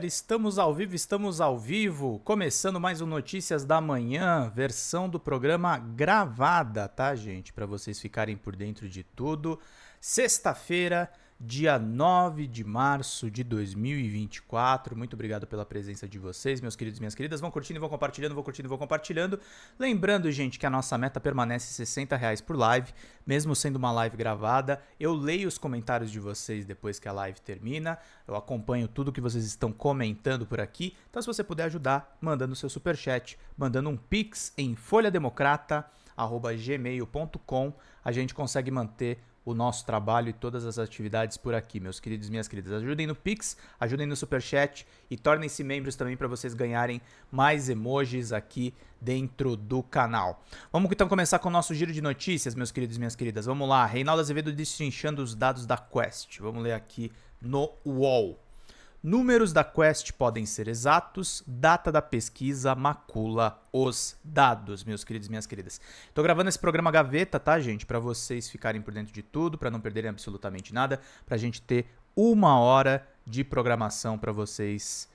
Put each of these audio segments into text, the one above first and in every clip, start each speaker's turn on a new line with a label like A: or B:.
A: estamos ao vivo, começando mais um Notícias da Manhã, versão do programa gravada, tá, gente? Para vocês ficarem por dentro de tudo. Sexta-feira, dia 9 de março de 2024. Muito obrigado pela presença de vocês, meus queridos e minhas queridas. Vão curtindo e vão compartilhando, vão curtindo e vão compartilhando. Lembrando, gente, que a nossa meta permanece R$60 por live, mesmo sendo uma live gravada. Eu leio os comentários de vocês depois que a live termina. Eu acompanho tudo que vocês estão comentando por aqui. Então, se você puder ajudar, mandando seu superchat, mandando um pix em folhademocrata@gmail.com, a gente consegue manter o nosso trabalho e todas as atividades por aqui, meus queridos e minhas queridas. Ajudem no Pix, ajudem no Superchat e tornem-se membros também para vocês ganharem mais emojis aqui dentro do canal. Vamos então começar com o nosso giro de notícias, meus queridos e minhas queridas. Vamos lá, Reinaldo Azevedo destrinchando os dados da Quest. Vamos ler aqui no UOL. Números da Quest podem ser exatos, data da pesquisa macula os dados, meus queridos e minhas queridas. Tô gravando esse programa gaveta, tá, gente? Para vocês ficarem por dentro de tudo, para não perderem absolutamente nada, pra gente ter 1 hora de programação para vocês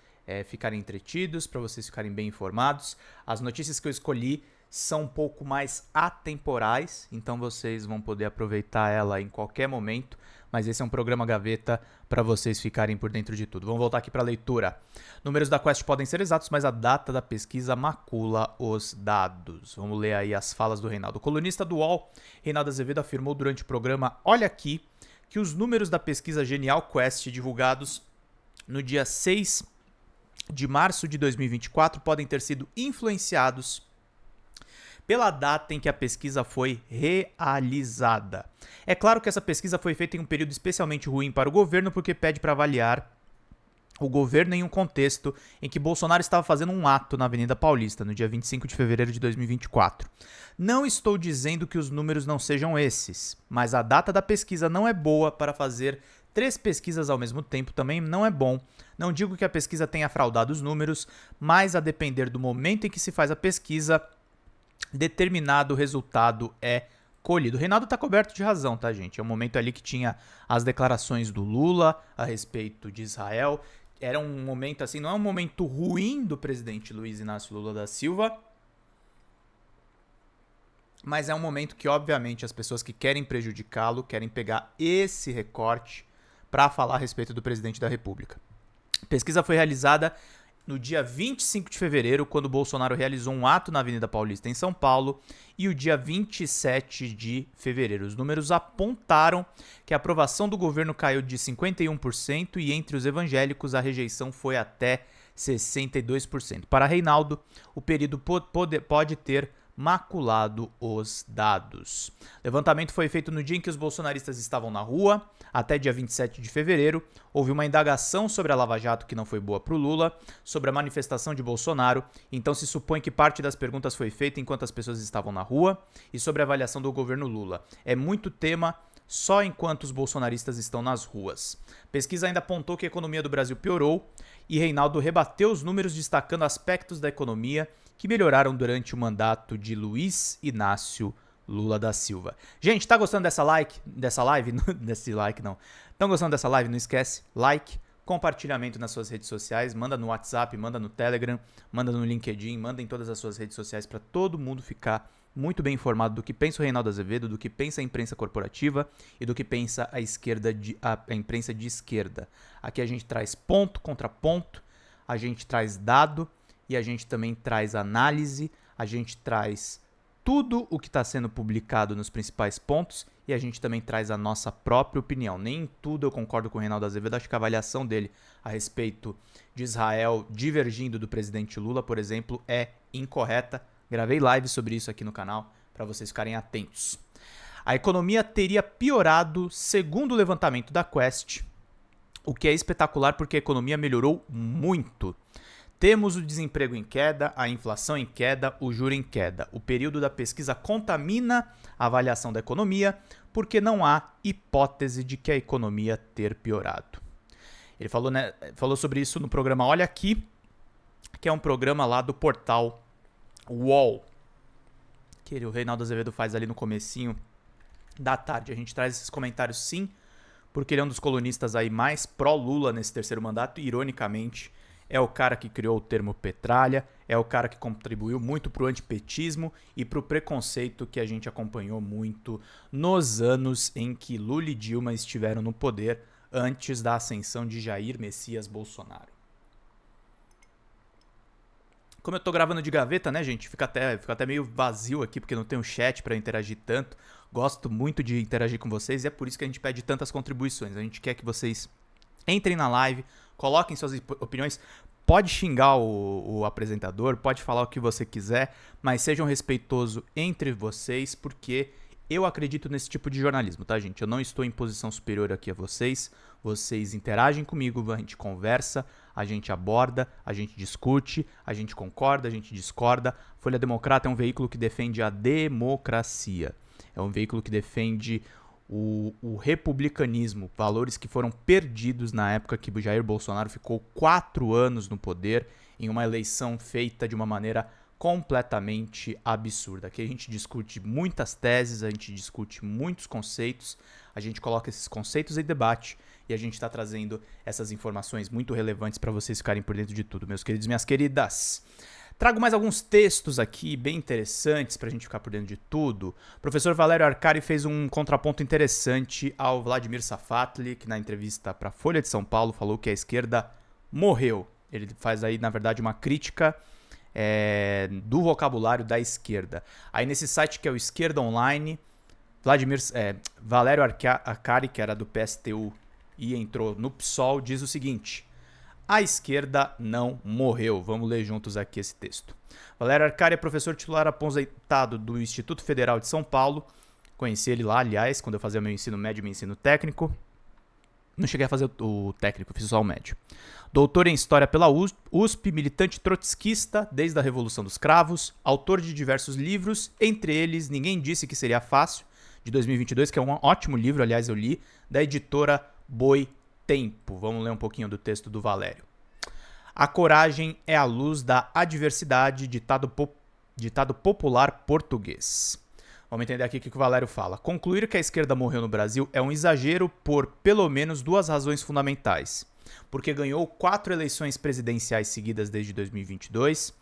A: ficarem entretidos, para vocês ficarem bem informados. As notícias que eu escolhi são um pouco mais atemporais, então vocês vão poder aproveitar ela em qualquer momento, mas esse é um programa gaveta para vocês ficarem por dentro de tudo. Vamos voltar aqui para a leitura. Números da Quest podem ser exatos, mas a data da pesquisa macula os dados. Vamos ler aí as falas do Reinaldo. O colunista do UOL, Reinaldo Azevedo, afirmou durante o programa Olha Aqui que os números da pesquisa Genial Quest divulgados no dia 6 de março de 2024 podem ter sido influenciados pela data em que a pesquisa foi realizada. É claro que essa pesquisa foi feita em um período especialmente ruim para o governo, porque pede para avaliar o governo em um contexto em que Bolsonaro estava fazendo um ato na Avenida Paulista, no dia 25 de fevereiro de 2024. Não estou dizendo que os números não sejam esses, mas a data da pesquisa não é boa para fazer 3 pesquisas ao mesmo tempo, também não é bom. Não digo que a pesquisa tenha fraudado os números, mas a depender do momento em que se faz a pesquisa, determinado resultado é colhido. O Reinaldo tá coberto de razão, tá, gente? É um momento ali que tinha as declarações do Lula a respeito de Israel. Era um momento assim, não é um momento ruim do presidente Luiz Inácio Lula da Silva, mas é um momento que, obviamente, as pessoas que querem prejudicá-lo querem pegar esse recorte para falar a respeito do presidente da República. A pesquisa foi realizada no dia 25 de fevereiro, quando Bolsonaro realizou um ato na Avenida Paulista, em São Paulo, e o dia 27 de fevereiro. Os números apontaram que a aprovação do governo caiu de 51% e entre os evangélicos a rejeição foi até 62%. Para Reinaldo, o período pode ter maculado os dados. O levantamento foi feito no dia em que os bolsonaristas estavam na rua, até dia 27 de fevereiro. Houve uma indagação sobre a Lava Jato que não foi boa para o Lula, sobre a manifestação de Bolsonaro, então se supõe que parte das perguntas foi feita enquanto as pessoas estavam na rua, e sobre a avaliação do governo Lula. É muito tema só enquanto os bolsonaristas estão nas ruas. A pesquisa ainda apontou que a economia do Brasil piorou, e Reinaldo rebateu os números destacando aspectos da economia que melhoraram durante o mandato de Luiz Inácio Lula da Silva. Gente, tá gostando dessa live? Estão gostando dessa live? Não esquece, like, compartilhamento nas suas redes sociais, manda no WhatsApp, manda no Telegram, manda no LinkedIn, manda em todas as suas redes sociais para todo mundo ficar muito bem informado do que pensa o Reinaldo Azevedo, do que pensa a imprensa corporativa e do que pensa a imprensa de esquerda. Aqui a gente traz ponto contra ponto, a gente traz dado e a gente também traz análise, a gente traz tudo o que está sendo publicado nos principais pontos e a gente também traz a nossa própria opinião. Nem em tudo eu concordo com o Reinaldo Azevedo, acho que a avaliação dele a respeito de Israel divergindo do presidente Lula, por exemplo, é incorreta. Gravei live sobre isso aqui no canal para vocês ficarem atentos. A economia teria piorado segundo o levantamento da Quest, o que é espetacular porque a economia melhorou muito. Temos o desemprego em queda, a inflação em queda, o juro em queda. O período da pesquisa contamina a avaliação da economia porque não há hipótese de que a economia ter piorado. Ele falou sobre isso no programa Olha Aqui, que é um programa lá do portal UOL, que o Reinaldo Azevedo faz ali no comecinho da tarde. A gente traz esses comentários sim, porque ele é um dos colunistas aí mais pró-Lula nesse terceiro mandato e, ironicamente, é o cara que criou o termo petralha, é o cara que contribuiu muito para o antipetismo e para o preconceito que a gente acompanhou muito nos anos em que Lula e Dilma estiveram no poder antes da ascensão de Jair Messias Bolsonaro. Como eu tô gravando de gaveta, né, gente? Fica até meio vazio aqui, porque não tem um chat para interagir tanto. Gosto muito de interagir com vocês e é por isso que a gente pede tantas contribuições. A gente quer que vocês entrem na live, coloquem suas opiniões. Pode xingar o apresentador, pode falar o que você quiser, mas sejam respeitosos entre vocês, porque eu acredito nesse tipo de jornalismo, tá, gente? Eu não estou em posição superior aqui a vocês. Vocês interagem comigo, a gente conversa, a gente aborda, a gente discute, a gente concorda, a gente discorda. Folha Democrata é um veículo que defende a democracia. É um veículo que defende o republicanismo, valores que foram perdidos na época que o Jair Bolsonaro ficou 4 anos no poder em uma eleição feita de uma maneira completamente absurda. Aqui a gente discute muitas teses, a gente discute muitos conceitos, a gente coloca esses conceitos em debate e a gente está trazendo essas informações muito relevantes para vocês ficarem por dentro de tudo, meus queridos e minhas queridas. Trago mais alguns textos aqui bem interessantes para a gente ficar por dentro de tudo. O professor Valério Arcari fez um contraponto interessante ao Vladimir Safatli, que na entrevista para a Folha de São Paulo falou que a esquerda morreu. Ele faz aí, na verdade, uma crítica do vocabulário da esquerda. Aí nesse site que é o Esquerda Online, Valério Arcari, que era do PSTU e entrou no PSOL, diz o seguinte: a esquerda não morreu. Vamos ler juntos aqui esse texto. Valério Arcari é professor titular aposentado do Instituto Federal de São Paulo. Conheci ele lá, aliás, quando eu fazia meu ensino médio e meu ensino técnico. Não cheguei a fazer o técnico, fiz só o médio. Doutor em História pela USP, militante trotskista desde a Revolução dos Cravos, autor de diversos livros, entre eles Ninguém Disse Que Seria Fácil, de 2022, que é um ótimo livro, aliás, eu li, da editora Boi Tempo. Vamos ler um pouquinho do texto do Valério. A coragem é a luz da adversidade, ditado popular português. Vamos entender aqui o que o Valério fala. Concluir que a esquerda morreu no Brasil é um exagero por pelo menos 2 razões fundamentais. Porque ganhou 4 eleições presidenciais seguidas desde 2002,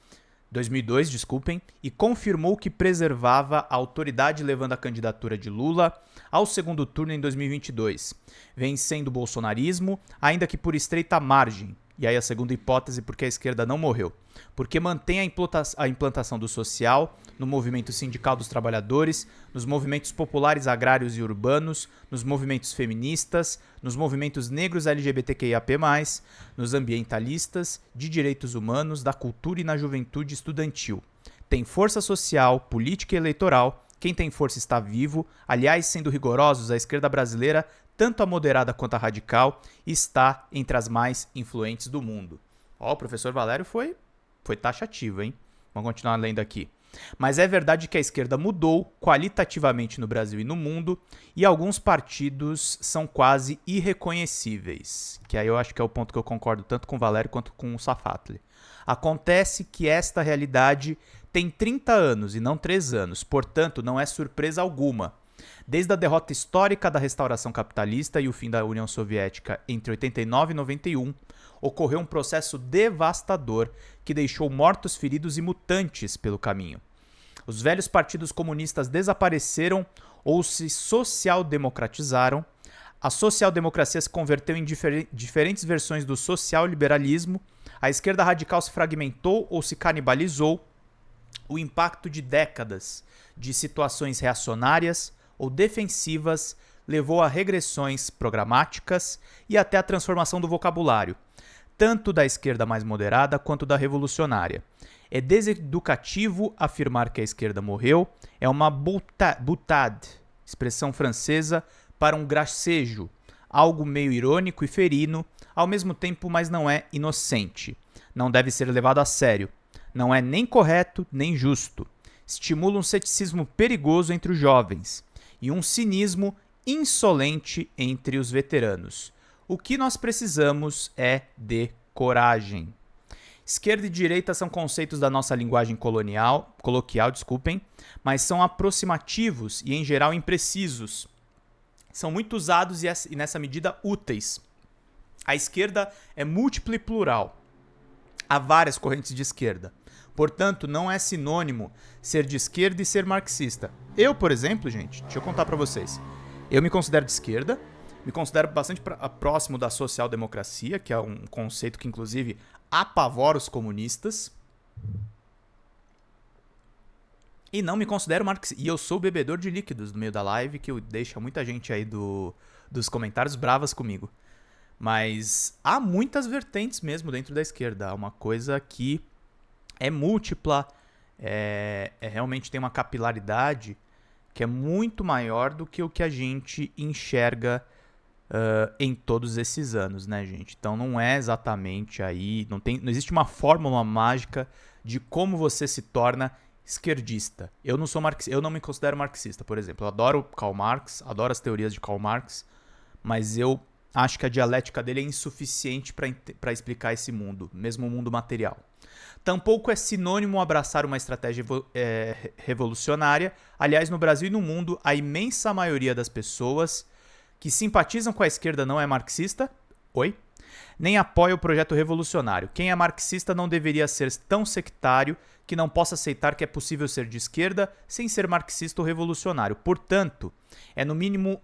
A: e confirmou que preservava a autoridade levando a candidatura de Lula ao segundo turno em 2022, vencendo o bolsonarismo, ainda que por estreita margem. E aí a segunda hipótese, porque a esquerda não morreu. Porque mantém a implantação do social no movimento sindical dos trabalhadores, nos movimentos populares agrários e urbanos, nos movimentos feministas, nos movimentos negros LGBTQIAP+, nos ambientalistas, de direitos humanos, da cultura e na juventude estudantil. Tem força social, política e eleitoral. Quem tem força está vivo. Aliás, sendo rigorosos, a esquerda brasileira, tanto a moderada quanto a radical, está entre as mais influentes do mundo. Ó, o professor Valério foi taxativo, hein? Vamos continuar lendo aqui. Mas é verdade que a esquerda mudou qualitativamente no Brasil e no mundo, e alguns partidos são quase irreconhecíveis. Que aí eu acho que é o ponto que eu concordo tanto com o Valério quanto com o Safatli. Acontece que esta realidade tem 30 anos e não 3 anos, portanto não é surpresa alguma. Desde a derrota histórica da restauração capitalista e o fim da União Soviética entre 89 e 91, ocorreu um processo devastador que deixou mortos, feridos e mutantes pelo caminho. Os velhos partidos comunistas desapareceram ou se social-democratizaram. A social-democracia se converteu em diferentes versões do social-liberalismo. A esquerda radical se fragmentou ou se canibalizou. O impacto de décadas de situações reacionárias ou defensivas levou a regressões programáticas e até a transformação do vocabulário, tanto da esquerda mais moderada quanto da revolucionária. É deseducativo afirmar que a esquerda morreu, é uma boutade, expressão francesa para um gracejo, algo meio irônico e ferino, ao mesmo tempo, mas não é inocente. Não deve ser levado a sério. Não é nem correto, nem justo. Estimula um ceticismo perigoso entre os jovens e um cinismo insolente entre os veteranos. O que nós precisamos é de coragem. Esquerda e direita são conceitos da nossa linguagem coloquial, mas são aproximativos e, em geral, imprecisos. São muito usados e, nessa medida, úteis. A esquerda é múltipla e plural. Há várias correntes de esquerda. Portanto, não é sinônimo ser de esquerda e ser marxista. Eu, por exemplo, gente, deixa eu contar pra vocês. Eu me considero de esquerda, me considero bastante próximo da social-democracia, que é um conceito que, inclusive, apavora os comunistas. E não me considero marxista. E eu sou bebedor de líquidos no meio da live, que deixa muita gente aí dos comentários bravas comigo. Mas há muitas vertentes mesmo dentro da esquerda. Há uma coisa que é múltipla, realmente tem uma capilaridade que é muito maior do que o que a gente enxerga em todos esses anos, né, gente? Então não é exatamente aí, não existe uma fórmula mágica de como você se torna esquerdista. Eu não sou marxista, eu não me considero marxista, por exemplo. Eu adoro Karl Marx, adoro as teorias de Karl Marx, mas eu acho que a dialética dele é insuficiente para explicar esse mundo, mesmo o mundo material. Tampouco é sinônimo abraçar uma estratégia revolucionária. Aliás, no Brasil e no mundo, a imensa maioria das pessoas que simpatizam com a esquerda não é marxista, nem apoia o projeto revolucionário. Quem é marxista não deveria ser tão sectário que não possa aceitar que é possível ser de esquerda sem ser marxista ou revolucionário. Portanto, é no mínimo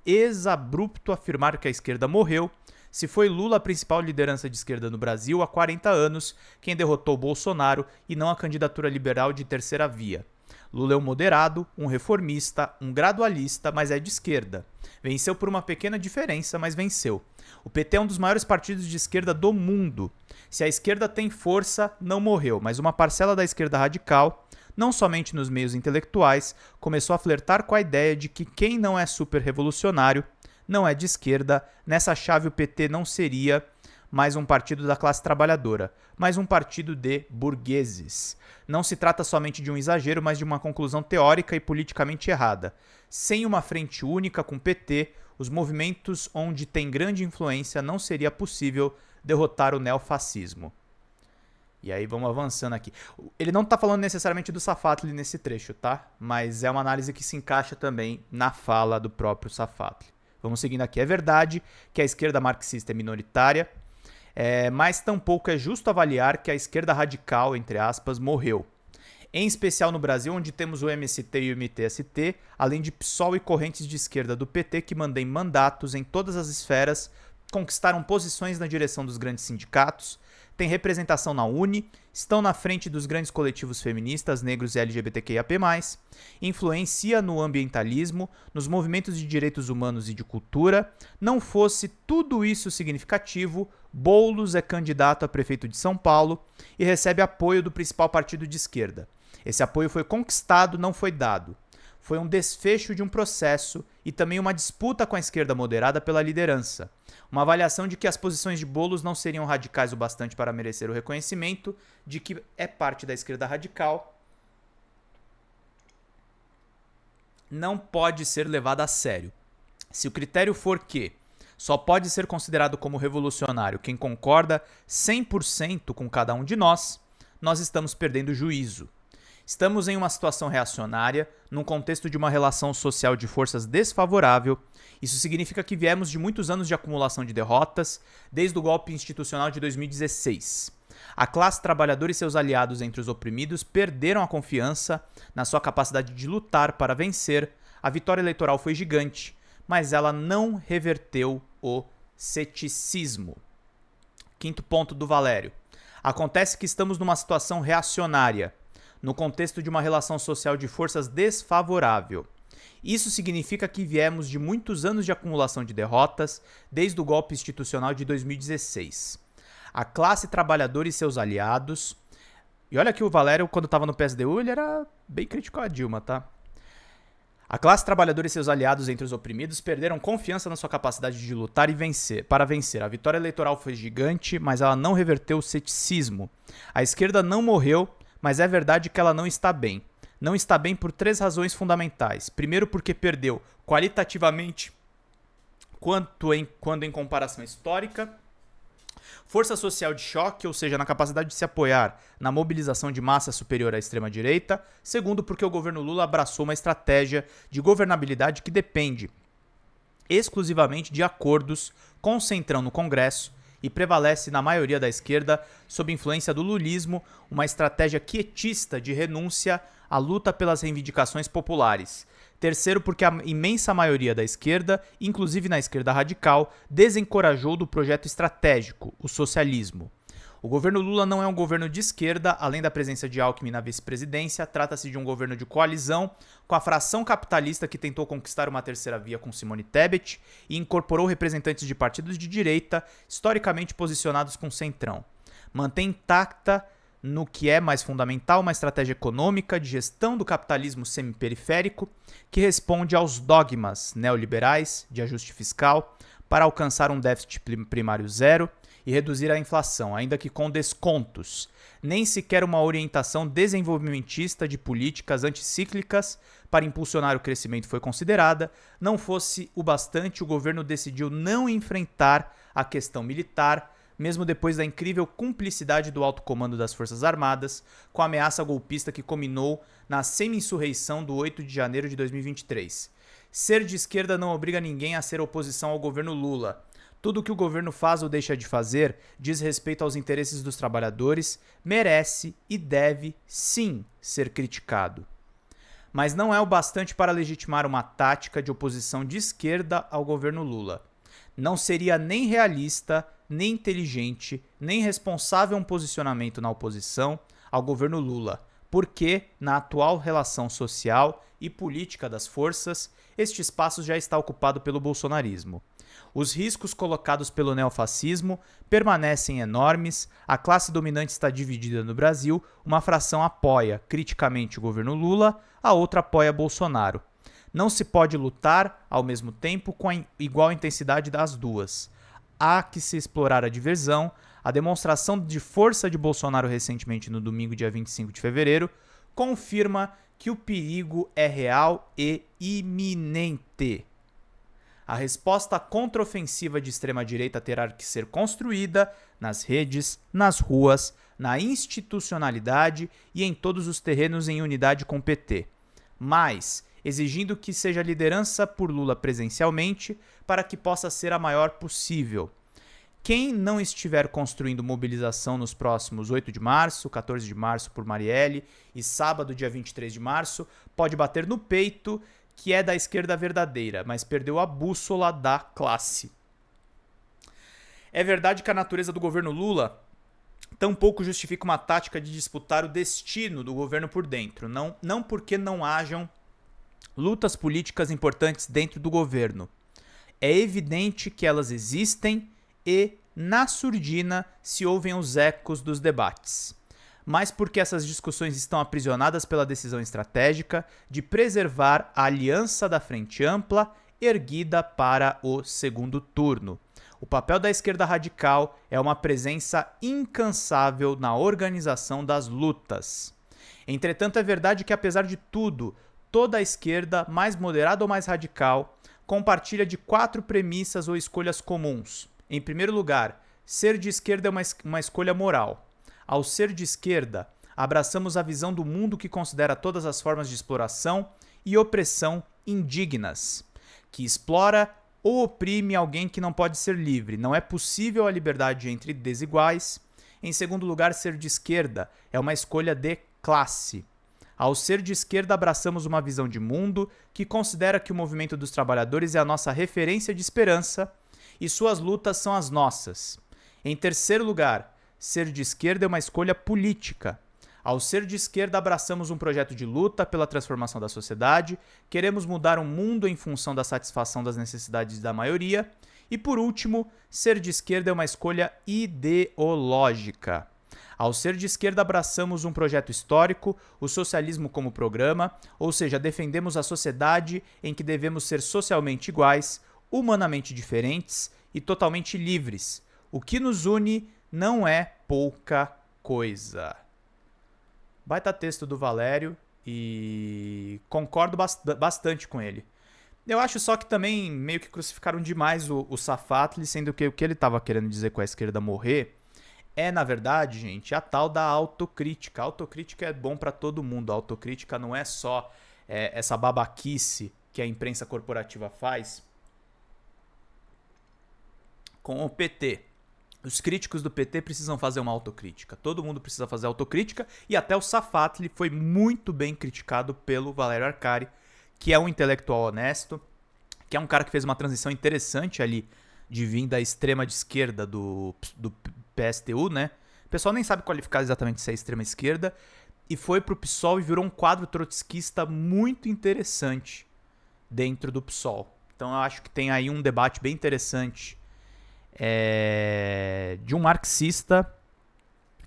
A: exabrupto afirmar que a esquerda morreu. Se foi Lula a principal liderança de esquerda no Brasil há 40 anos, quem derrotou Bolsonaro e não a candidatura liberal de terceira via. Lula é um moderado, um reformista, um gradualista, mas é de esquerda. Venceu por uma pequena diferença, mas venceu. O PT é um dos maiores partidos de esquerda do mundo. Se a esquerda tem força, não morreu, mas uma parcela da esquerda radical, não somente nos meios intelectuais, começou a flertar com a ideia de que quem não é super-revolucionário não é de esquerda. Nessa chave o PT não seria mais um partido da classe trabalhadora, mas um partido de burgueses. Não se trata somente de um exagero, mas de uma conclusão teórica e politicamente errada. Sem uma frente única com o PT, os movimentos onde tem grande influência não seria possível derrotar o neofascismo. E aí vamos avançando aqui. Ele não está falando necessariamente do Safatli nesse trecho, tá? Mas é uma análise que se encaixa também na fala do próprio Safatli. Vamos seguindo aqui. É verdade que a esquerda marxista é minoritária, mas tampouco é justo avaliar que a esquerda radical, entre aspas, morreu. Em especial no Brasil, onde temos o MST e o MTST, além de PSOL e correntes de esquerda do PT que mantêm mandatos em todas as esferas, conquistaram posições na direção dos grandes sindicatos, têm representação na UNE, estão na frente dos grandes coletivos feministas, negros e LGBTQIAP+, influencia no ambientalismo, nos movimentos de direitos humanos e de cultura. Não fosse tudo isso significativo, Boulos é candidato a prefeito de São Paulo e recebe apoio do principal partido de esquerda. Esse apoio foi conquistado, não foi dado. Foi um desfecho de um processo e também uma disputa com a esquerda moderada pela liderança. Uma avaliação de que as posições de Boulos não seriam radicais o bastante para merecer o reconhecimento de que é parte da esquerda radical não pode ser levada a sério. Se o critério for que só pode ser considerado como revolucionário quem concorda 100% com cada um de nós estamos perdendo o juízo. Estamos em uma situação reacionária, num contexto de uma relação social de forças desfavorável. Isso significa que viemos de muitos anos de acumulação de derrotas, desde o golpe institucional de 2016. A classe trabalhadora e seus aliados entre os oprimidos perderam a confiança na sua capacidade de lutar para vencer. A vitória eleitoral foi gigante, mas ela não reverteu o ceticismo. Quinto ponto do Valério. Acontece que estamos numa situação reacionária, no contexto de uma relação social de forças desfavorável. Isso significa que viemos de muitos anos de acumulação de derrotas, desde o golpe institucional de 2016. A classe trabalhadora e seus aliados... E olha que o Valério, quando estava no PSDU, ele era bem crítico a Dilma, tá? A classe trabalhadora e seus aliados entre os oprimidos perderam confiança na sua capacidade de lutar e vencer. Para vencer, a vitória eleitoral foi gigante, mas ela não reverteu o ceticismo. A esquerda não morreu, mas é verdade que ela não está bem. Não está bem por 3 razões fundamentais. Primeiro, porque perdeu qualitativamente quando em comparação histórica. Força social de choque, ou seja, na capacidade de se apoiar na mobilização de massa superior à extrema-direita. Segundo, porque o governo Lula abraçou uma estratégia de governabilidade que depende exclusivamente de acordos com o Centrão no Congresso e prevalece na maioria da esquerda, sob influência do lulismo, uma estratégia quietista de renúncia à luta pelas reivindicações populares. Terceiro, porque a imensa maioria da esquerda, inclusive na esquerda radical, desencorajou do projeto estratégico, o socialismo. O governo Lula não é um governo de esquerda, além da presença de Alckmin na vice-presidência, trata-se de um governo de coalizão com a fração capitalista que tentou conquistar uma terceira via com Simone Tebet e incorporou representantes de partidos de direita, historicamente posicionados com o centrão. Mantém intacta, no que é mais fundamental, uma estratégia econômica de gestão do capitalismo semiperiférico que responde aos dogmas neoliberais de ajuste fiscal para alcançar um déficit primário zero e reduzir a inflação, ainda que com descontos. Nem sequer uma orientação desenvolvimentista de políticas anticíclicas para impulsionar o crescimento foi considerada. Não fosse o bastante, o governo decidiu não enfrentar a questão militar, mesmo depois da incrível cumplicidade do alto comando das Forças Armadas com a ameaça golpista que culminou na semi-insurreição do 8 de janeiro de 2023. Ser de esquerda não obriga ninguém a ser oposição ao governo Lula. Tudo o que o governo faz ou deixa de fazer diz respeito aos interesses dos trabalhadores, merece e deve, sim, ser criticado. Mas não é o bastante para legitimar uma tática de oposição de esquerda ao governo Lula. Não seria nem realista, nem inteligente, nem responsável um posicionamento na oposição ao governo Lula, porque, na atual relação social e política das forças, este espaço já está ocupado pelo bolsonarismo. Os riscos colocados pelo neofascismo permanecem enormes, a classe dominante está dividida no Brasil, uma fração apoia criticamente o governo Lula, a outra apoia Bolsonaro. Não se pode lutar, ao mesmo tempo, com a igual intensidade das duas. Há que se explorar a diversão. A demonstração de força de Bolsonaro recentemente no domingo, dia 25 de fevereiro, confirma que o perigo é real e iminente. A resposta contraofensiva de extrema-direita terá que ser construída nas redes, nas ruas, na institucionalidade e em todos os terrenos em unidade com o PT. Mas, exigindo que seja liderança por Lula presencialmente para que possa ser a maior possível. Quem não estiver construindo mobilização nos próximos 8 de março, 14 de março por Marielle e sábado, dia 23 de março, pode bater no peito que é da esquerda verdadeira, mas perdeu a bússola da classe. É verdade que a natureza do governo Lula tampouco justifica uma tática de disputar o destino do governo por dentro, não porque não hajam lutas políticas importantes dentro do governo. É evidente que elas existem e, na surdina, se ouvem os ecos dos debates. Mas porque essas discussões estão aprisionadas pela decisão estratégica de preservar a aliança da Frente Ampla erguida para o segundo turno. O papel da esquerda radical é uma presença incansável na organização das lutas. Entretanto, é verdade que, apesar de tudo, toda a esquerda, mais moderada ou mais radical, compartilha de 4 premissas ou escolhas comuns. Em primeiro lugar, ser de esquerda é uma escolha moral. Ao ser de esquerda, abraçamos a visão do mundo que considera todas as formas de exploração e opressão indignas, que explora ou oprime alguém que não pode ser livre. Não é possível a liberdade entre desiguais. Em segundo lugar, ser de esquerda é uma escolha de classe. Ao ser de esquerda, abraçamos uma visão de mundo que considera que o movimento dos trabalhadores é a nossa referência de esperança e suas lutas são as nossas. Em terceiro lugar, ser de esquerda é uma escolha política. Ao ser de esquerda, abraçamos um projeto de luta pela transformação da sociedade, queremos mudar o mundo em função da satisfação das necessidades da maioria. E por último, ser de esquerda é uma escolha ideológica. Ao ser de esquerda, abraçamos um projeto histórico, o socialismo como programa, ou seja, defendemos a sociedade em que devemos ser socialmente iguais, humanamente diferentes e totalmente livres. O que nos une não é pouca coisa. Baita texto do Valério e concordo bastante com ele. Eu acho só que também meio que crucificaram demais o Safatli, sendo que o que ele estava querendo dizer com a esquerda morrer é, na verdade, gente, a tal da autocrítica. A autocrítica é bom para todo mundo. A autocrítica não é só essa babaquice que a imprensa corporativa faz com o PT. Os críticos do PT precisam fazer uma autocrítica. Todo mundo precisa fazer autocrítica e até o Safatli foi muito bem criticado pelo Valério Arcari, que é um intelectual honesto, que é um cara que fez uma transição interessante ali de vir da extrema de esquerda do PSTU, né? O pessoal nem sabe qualificar exatamente se é extrema esquerda, e foi pro PSOL e virou um quadro trotskista muito interessante dentro do PSOL. Então eu acho que tem aí um debate bem interessante de um marxista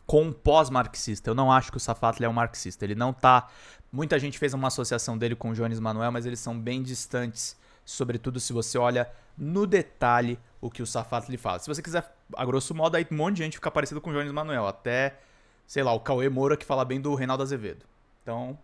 A: com um pós-marxista. Eu não acho que o Safatli é um marxista. Ele não tá... Muita gente fez uma associação dele com o Jones Manuel, mas eles são bem distantes, sobretudo se você olha no detalhe o que o Safatli fala. Se você quiser, a grosso modo, aí um monte de gente fica parecido com o Jones Manuel. Até, sei lá, o Cauê Moura que fala bem do Reinaldo Azevedo. Então...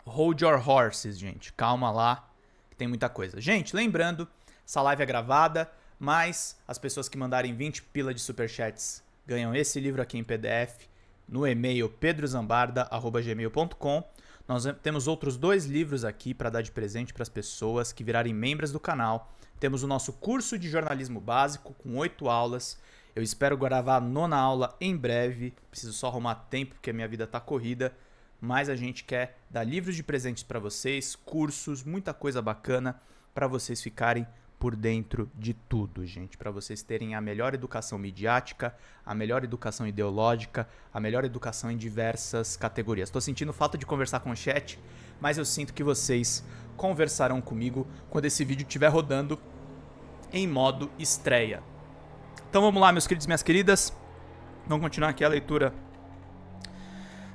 A: Hold your horses, gente. Calma lá, que tem muita coisa. Gente, lembrando, essa live é gravada, mas as pessoas que mandarem 20 pila de superchats ganham esse livro aqui em PDF no e-mail pedrozambarda@gmail.com. Nós temos outros 2 livros aqui para dar de presente para as pessoas que virarem membros do canal. Temos o nosso curso de jornalismo básico com 8 aulas. Eu espero gravar a 9ª aula em breve. Preciso só arrumar tempo porque a minha vida tá corrida. Mas a gente quer dar livros de presentes para vocês, cursos, muita coisa bacana para vocês ficarem por dentro de tudo, gente. Para vocês terem a melhor educação midiática, a melhor educação ideológica, a melhor educação em diversas categorias. Estou sentindo falta de conversar com o chat, mas eu sinto que vocês conversarão comigo quando esse vídeo estiver rodando em modo estreia. Então vamos lá, meus queridos e minhas queridas. Vamos continuar aqui a leitura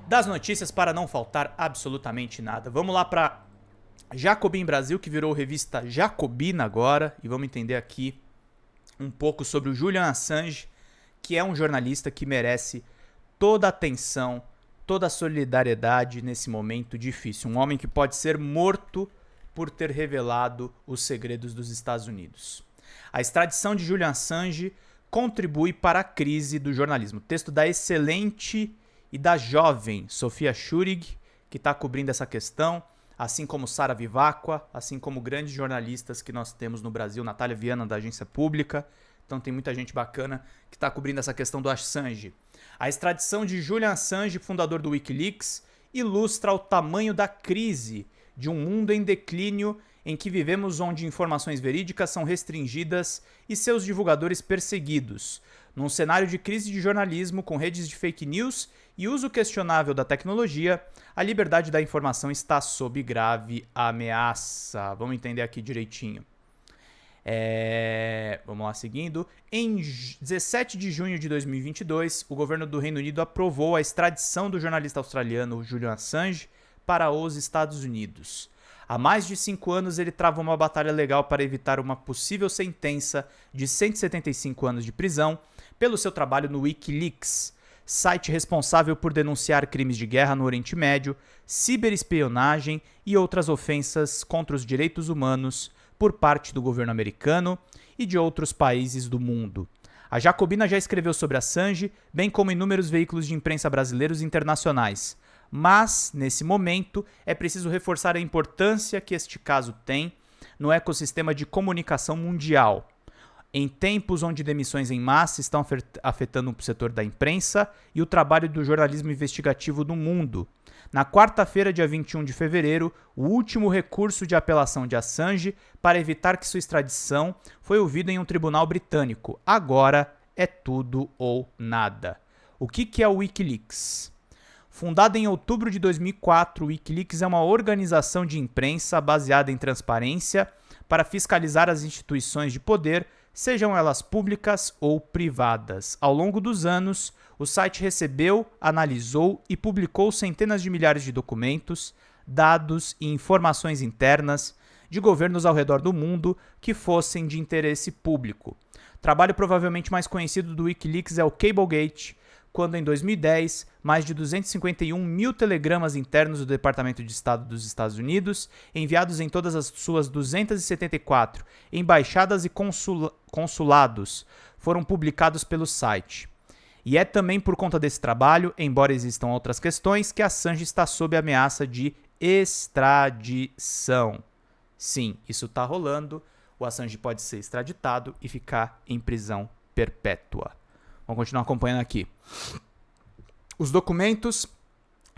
A: das notícias para não faltar absolutamente nada. Vamos lá para Jacobin Brasil, que virou revista Jacobina agora, e vamos entender aqui um pouco sobre o Julian Assange, que é um jornalista que merece toda a atenção, toda a solidariedade nesse momento difícil. Um homem que pode ser morto por ter revelado os segredos dos Estados Unidos. A extradição de Julian Assange contribui para a crise do jornalismo. Texto da excelente e da jovem Sofia Schurig, que está cobrindo essa questão, assim como Sara Vivacqua, assim como grandes jornalistas que nós temos no Brasil, Natália Viana, da Agência Pública. Então tem muita gente bacana que está cobrindo essa questão do Assange. A extradição de Julian Assange, fundador do Wikileaks, ilustra o tamanho da crise de um mundo em declínio em que vivemos, onde informações verídicas são restringidas e seus divulgadores perseguidos. Num cenário de crise de jornalismo com redes de fake news e uso questionável da tecnologia, a liberdade da informação está sob grave ameaça. Vamos entender aqui direitinho. Vamos lá, seguindo. Em 17 de junho de 2022, o governo do Reino Unido aprovou a extradição do jornalista australiano Julian Assange para os Estados Unidos. Há mais de 5 anos, ele trava uma batalha legal para evitar uma possível sentença de 175 anos de prisão pelo seu trabalho no Wikileaks, site responsável por denunciar crimes de guerra no Oriente Médio, ciberespionagem e outras ofensas contra os direitos humanos por parte do governo americano e de outros países do mundo. A Jacobina já escreveu sobre Assange, bem como inúmeros veículos de imprensa brasileiros e internacionais. Mas, nesse momento, é preciso reforçar a importância que este caso tem no ecossistema de comunicação mundial. Em tempos onde demissões em massa estão afetando o setor da imprensa e o trabalho do jornalismo investigativo no mundo. Na quarta-feira, dia 21 de fevereiro, o último recurso de apelação de Assange para evitar que sua extradição foi ouvido em um tribunal britânico. Agora é tudo ou nada. O que é o Wikileaks? Fundada em outubro de 2004, o Wikileaks é uma organização de imprensa baseada em transparência para fiscalizar as instituições de poder, sejam elas públicas ou privadas. Ao longo dos anos, o site recebeu, analisou e publicou centenas de milhares de documentos, dados e informações internas de governos ao redor do mundo que fossem de interesse público. O trabalho provavelmente mais conhecido do Wikileaks é o Cablegate, quando em 2010, mais de 251 mil telegramas internos do Departamento de Estado dos Estados Unidos, enviados em todas as suas 274 embaixadas e consulados, foram publicados pelo site. E é também por conta desse trabalho, embora existam outras questões, que Assange está sob ameaça de extradição. Sim, isso está rolando. o Assange pode ser extraditado e ficar em prisão perpétua. Vamos continuar acompanhando aqui. Os documentos,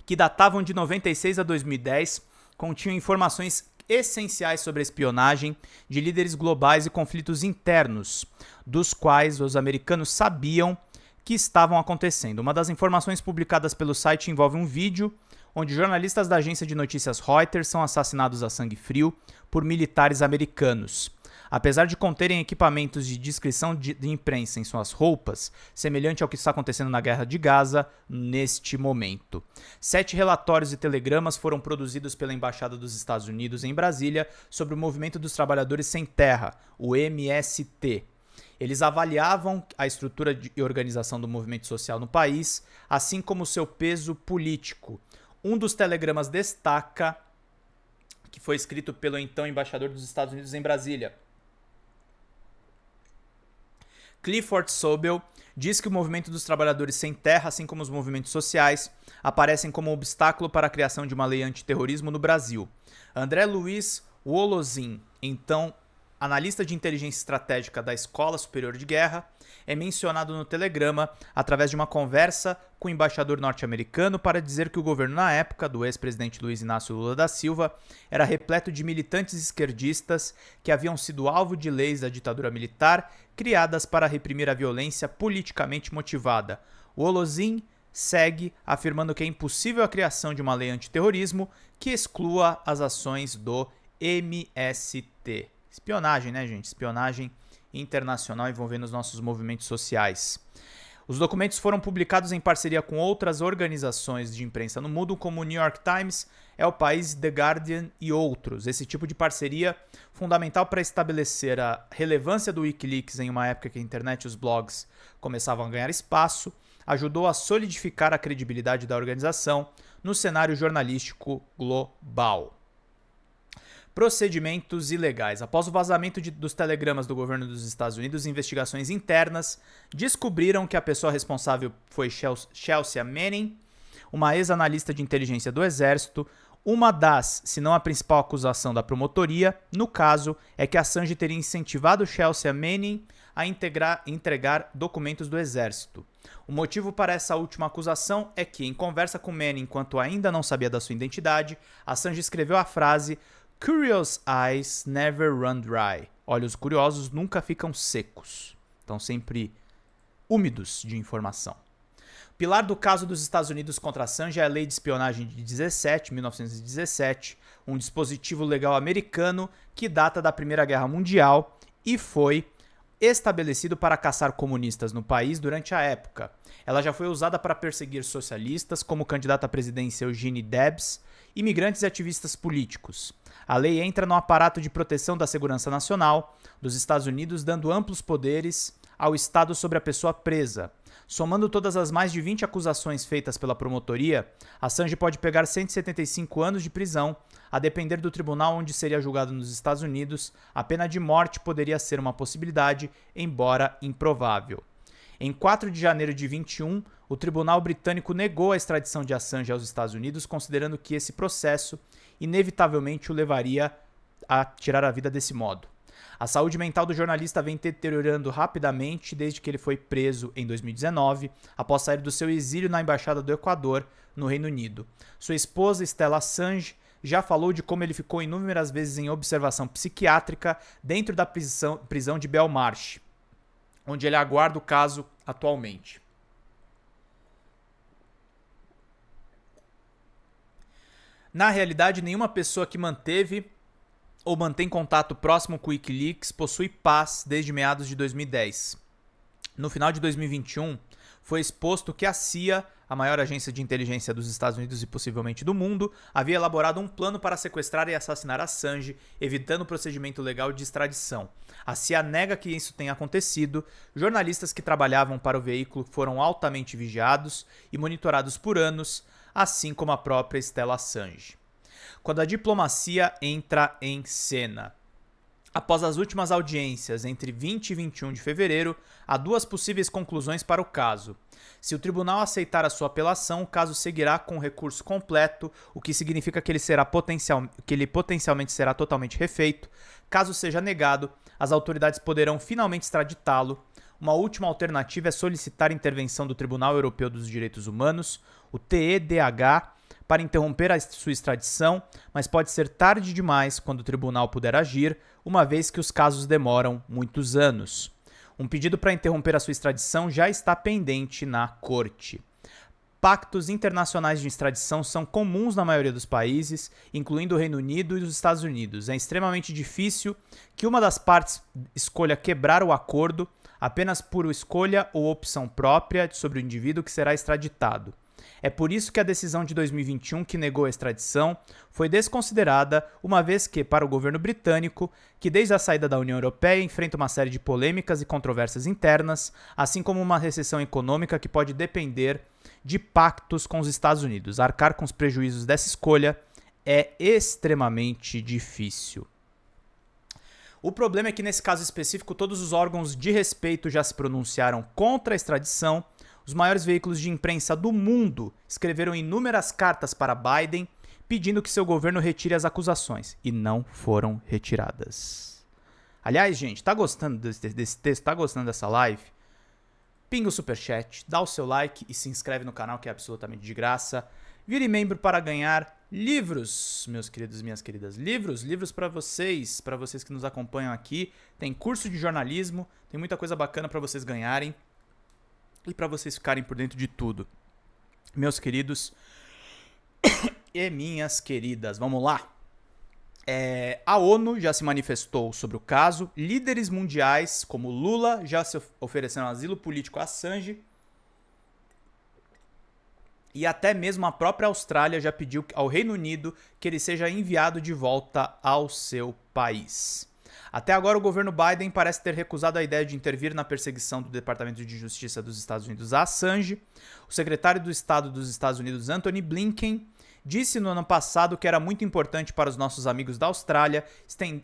A: que datavam de 96 a 2010, continham informações essenciais sobre a espionagem de líderes globais e conflitos internos, dos quais os americanos sabiam que estavam acontecendo. Uma das informações publicadas pelo site envolve um vídeo onde jornalistas da agência de notícias Reuters são assassinados a sangue frio por militares americanos. Apesar de conterem equipamentos de descrição de imprensa em suas roupas, semelhante ao que está acontecendo na Guerra de Gaza neste momento. 7 relatórios e telegramas foram produzidos pela Embaixada dos Estados Unidos em Brasília sobre o Movimento dos Trabalhadores Sem Terra, o MST. Eles avaliavam a estrutura e organização do movimento social no país, assim como seu peso político. Um dos telegramas destaca que foi escrito pelo então embaixador dos Estados Unidos em Brasília, Clifford Sobel, diz que o movimento dos trabalhadores sem terra, assim como os movimentos sociais, aparecem como um obstáculo para a criação de uma lei antiterrorismo no Brasil. André Luiz Wolozin, então analista de inteligência estratégica da Escola Superior de Guerra, é mencionado no telegrama através de uma conversa com o embaixador norte-americano para dizer que o governo na época do ex-presidente Luiz Inácio Lula da Silva era repleto de militantes esquerdistas que haviam sido alvo de leis da ditadura militar criadas para reprimir a violência politicamente motivada. O Wolozin segue afirmando que é impossível a criação de uma lei antiterrorismo que exclua as ações do MST. Espionagem, né, gente? Espionagem internacional envolvendo os nossos movimentos sociais. Os documentos foram publicados em parceria com outras organizações de imprensa no mundo, como o New York Times, El País, The Guardian e outros. Esse tipo de parceria, fundamental para estabelecer a relevância do Wikileaks em uma época que a internet e os blogs começavam a ganhar espaço, ajudou a solidificar a credibilidade da organização no cenário jornalístico global. Procedimentos ilegais. Após o vazamento dos telegramas do governo dos Estados Unidos, investigações internas descobriram que a pessoa responsável foi Chelsea Manning, uma ex-analista de inteligência do Exército. Uma das, se não a principal acusação da promotoria, no caso, é que Assange teria incentivado Chelsea Manning a entregar documentos do Exército. O motivo para essa última acusação é que, em conversa com Manning enquanto ainda não sabia da sua identidade, Assange escreveu a frase "Curious eyes never run dry". Olhos curiosos nunca ficam secos. Estão sempre úmidos de informação. O pilar do caso dos Estados Unidos contra Assange é a Lei de Espionagem de 1917, um dispositivo legal americano que data da Primeira Guerra Mundial e foi estabelecido para caçar comunistas no país durante a época. Ela já foi usada para perseguir socialistas, como o candidato à presidência Eugene Debs, imigrantes e ativistas políticos. A lei entra no aparato de proteção da segurança nacional dos Estados Unidos, dando amplos poderes ao Estado sobre a pessoa presa. Somando todas as mais de 20 acusações feitas pela promotoria, Assange pode pegar 175 anos de prisão. A depender do tribunal onde seria julgado nos Estados Unidos, a pena de morte poderia ser uma possibilidade, embora improvável. Em 4 de janeiro de 21, o tribunal britânico negou a extradição de Assange aos Estados Unidos, considerando que esse processo inevitavelmente o levaria a tirar a vida desse modo. A saúde mental do jornalista vem deteriorando rapidamente desde que ele foi preso em 2019, após sair do seu exílio na Embaixada do Equador, no Reino Unido. Sua esposa, Stella Assange, já falou de como ele ficou inúmeras vezes em observação psiquiátrica dentro da prisão de Belmarsh, onde ele aguarda o caso atualmente. Na realidade, nenhuma pessoa que manteve ou mantém contato próximo com o Wikileaks possui paz desde meados de 2010. No final de 2021, foi exposto que a CIA, a maior agência de inteligência dos Estados Unidos e possivelmente do mundo, havia elaborado um plano para sequestrar e assassinar Assange, evitando o procedimento legal de extradição. A CIA nega que isso tenha acontecido. Jornalistas que trabalhavam para o veículo foram altamente vigiados e monitorados por anos, assim como a própria Stella Assange. Quando a diplomacia entra em cena. Após as últimas audiências entre 20 e 21 de fevereiro, há duas possíveis conclusões para o caso. Se o tribunal aceitar a sua apelação, o caso seguirá com o recurso completo, o que significa que ele potencialmente será totalmente refeito. Caso seja negado, as autoridades poderão finalmente extraditá-lo. Uma última alternativa é solicitar intervenção do Tribunal Europeu dos Direitos Humanos, o TEDH, para interromper a sua extradição, mas pode ser tarde demais quando o tribunal puder agir, uma vez que os casos demoram muitos anos. Um pedido para interromper a sua extradição já está pendente na corte. Pactos internacionais de extradição são comuns na maioria dos países, incluindo o Reino Unido e os Estados Unidos. É extremamente difícil que uma das partes escolha quebrar o acordo apenas por escolha ou opção própria sobre o indivíduo que será extraditado. É por isso que a decisão de 2021 que negou a extradição foi desconsiderada, uma vez que, para o governo britânico, que desde a saída da União Europeia enfrenta uma série de polêmicas e controvérsias internas, assim como uma recessão econômica que pode depender de pactos com os Estados Unidos. Arcar com os prejuízos dessa escolha é extremamente difícil. O problema é que, nesse caso específico, todos os órgãos de respeito já se pronunciaram contra a extradição. Os maiores veículos de imprensa do mundo escreveram inúmeras cartas para Biden pedindo que seu governo retire as acusações e não foram retiradas. Aliás, gente, tá gostando desse texto? Tá gostando dessa live? Pinga o superchat, dá o seu like e se inscreve no canal, que é absolutamente de graça. Vire membro para ganhar livros, meus queridos e minhas queridas. Livros para vocês que nos acompanham aqui. Tem curso de jornalismo, tem muita coisa bacana para vocês ganharem. E para vocês ficarem por dentro de tudo. Meus queridos e minhas queridas, vamos lá. A ONU já se manifestou sobre o caso. Líderes mundiais, como Lula, já se ofereceram asilo político a Assange. E até mesmo a própria Austrália já pediu ao Reino Unido que ele seja enviado de volta ao seu país. Até agora, o governo Biden parece ter recusado a ideia de intervir na perseguição do Departamento de Justiça dos Estados Unidos a Assange. O secretário de Estado dos Estados Unidos, Antony Blinken, disse no ano passado que era muito importante para os nossos amigos da Austrália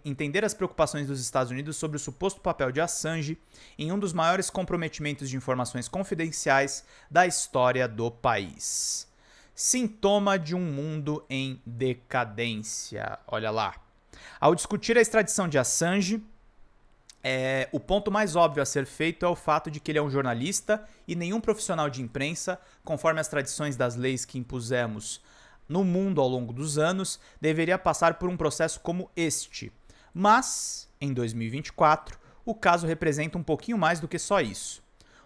A: entender as preocupações dos Estados Unidos sobre o suposto papel de Assange em um dos maiores comprometimentos de informações confidenciais da história do país. Sintoma de um mundo em decadência. Olha lá. Ao discutir a extradição de Assange, o ponto mais óbvio a ser feito é o fato de que ele é um jornalista e nenhum profissional de imprensa, conforme as tradições das leis que impusemos no mundo ao longo dos anos, deveria passar por um processo como este. Mas, em 2024, o caso representa um pouquinho mais do que só isso.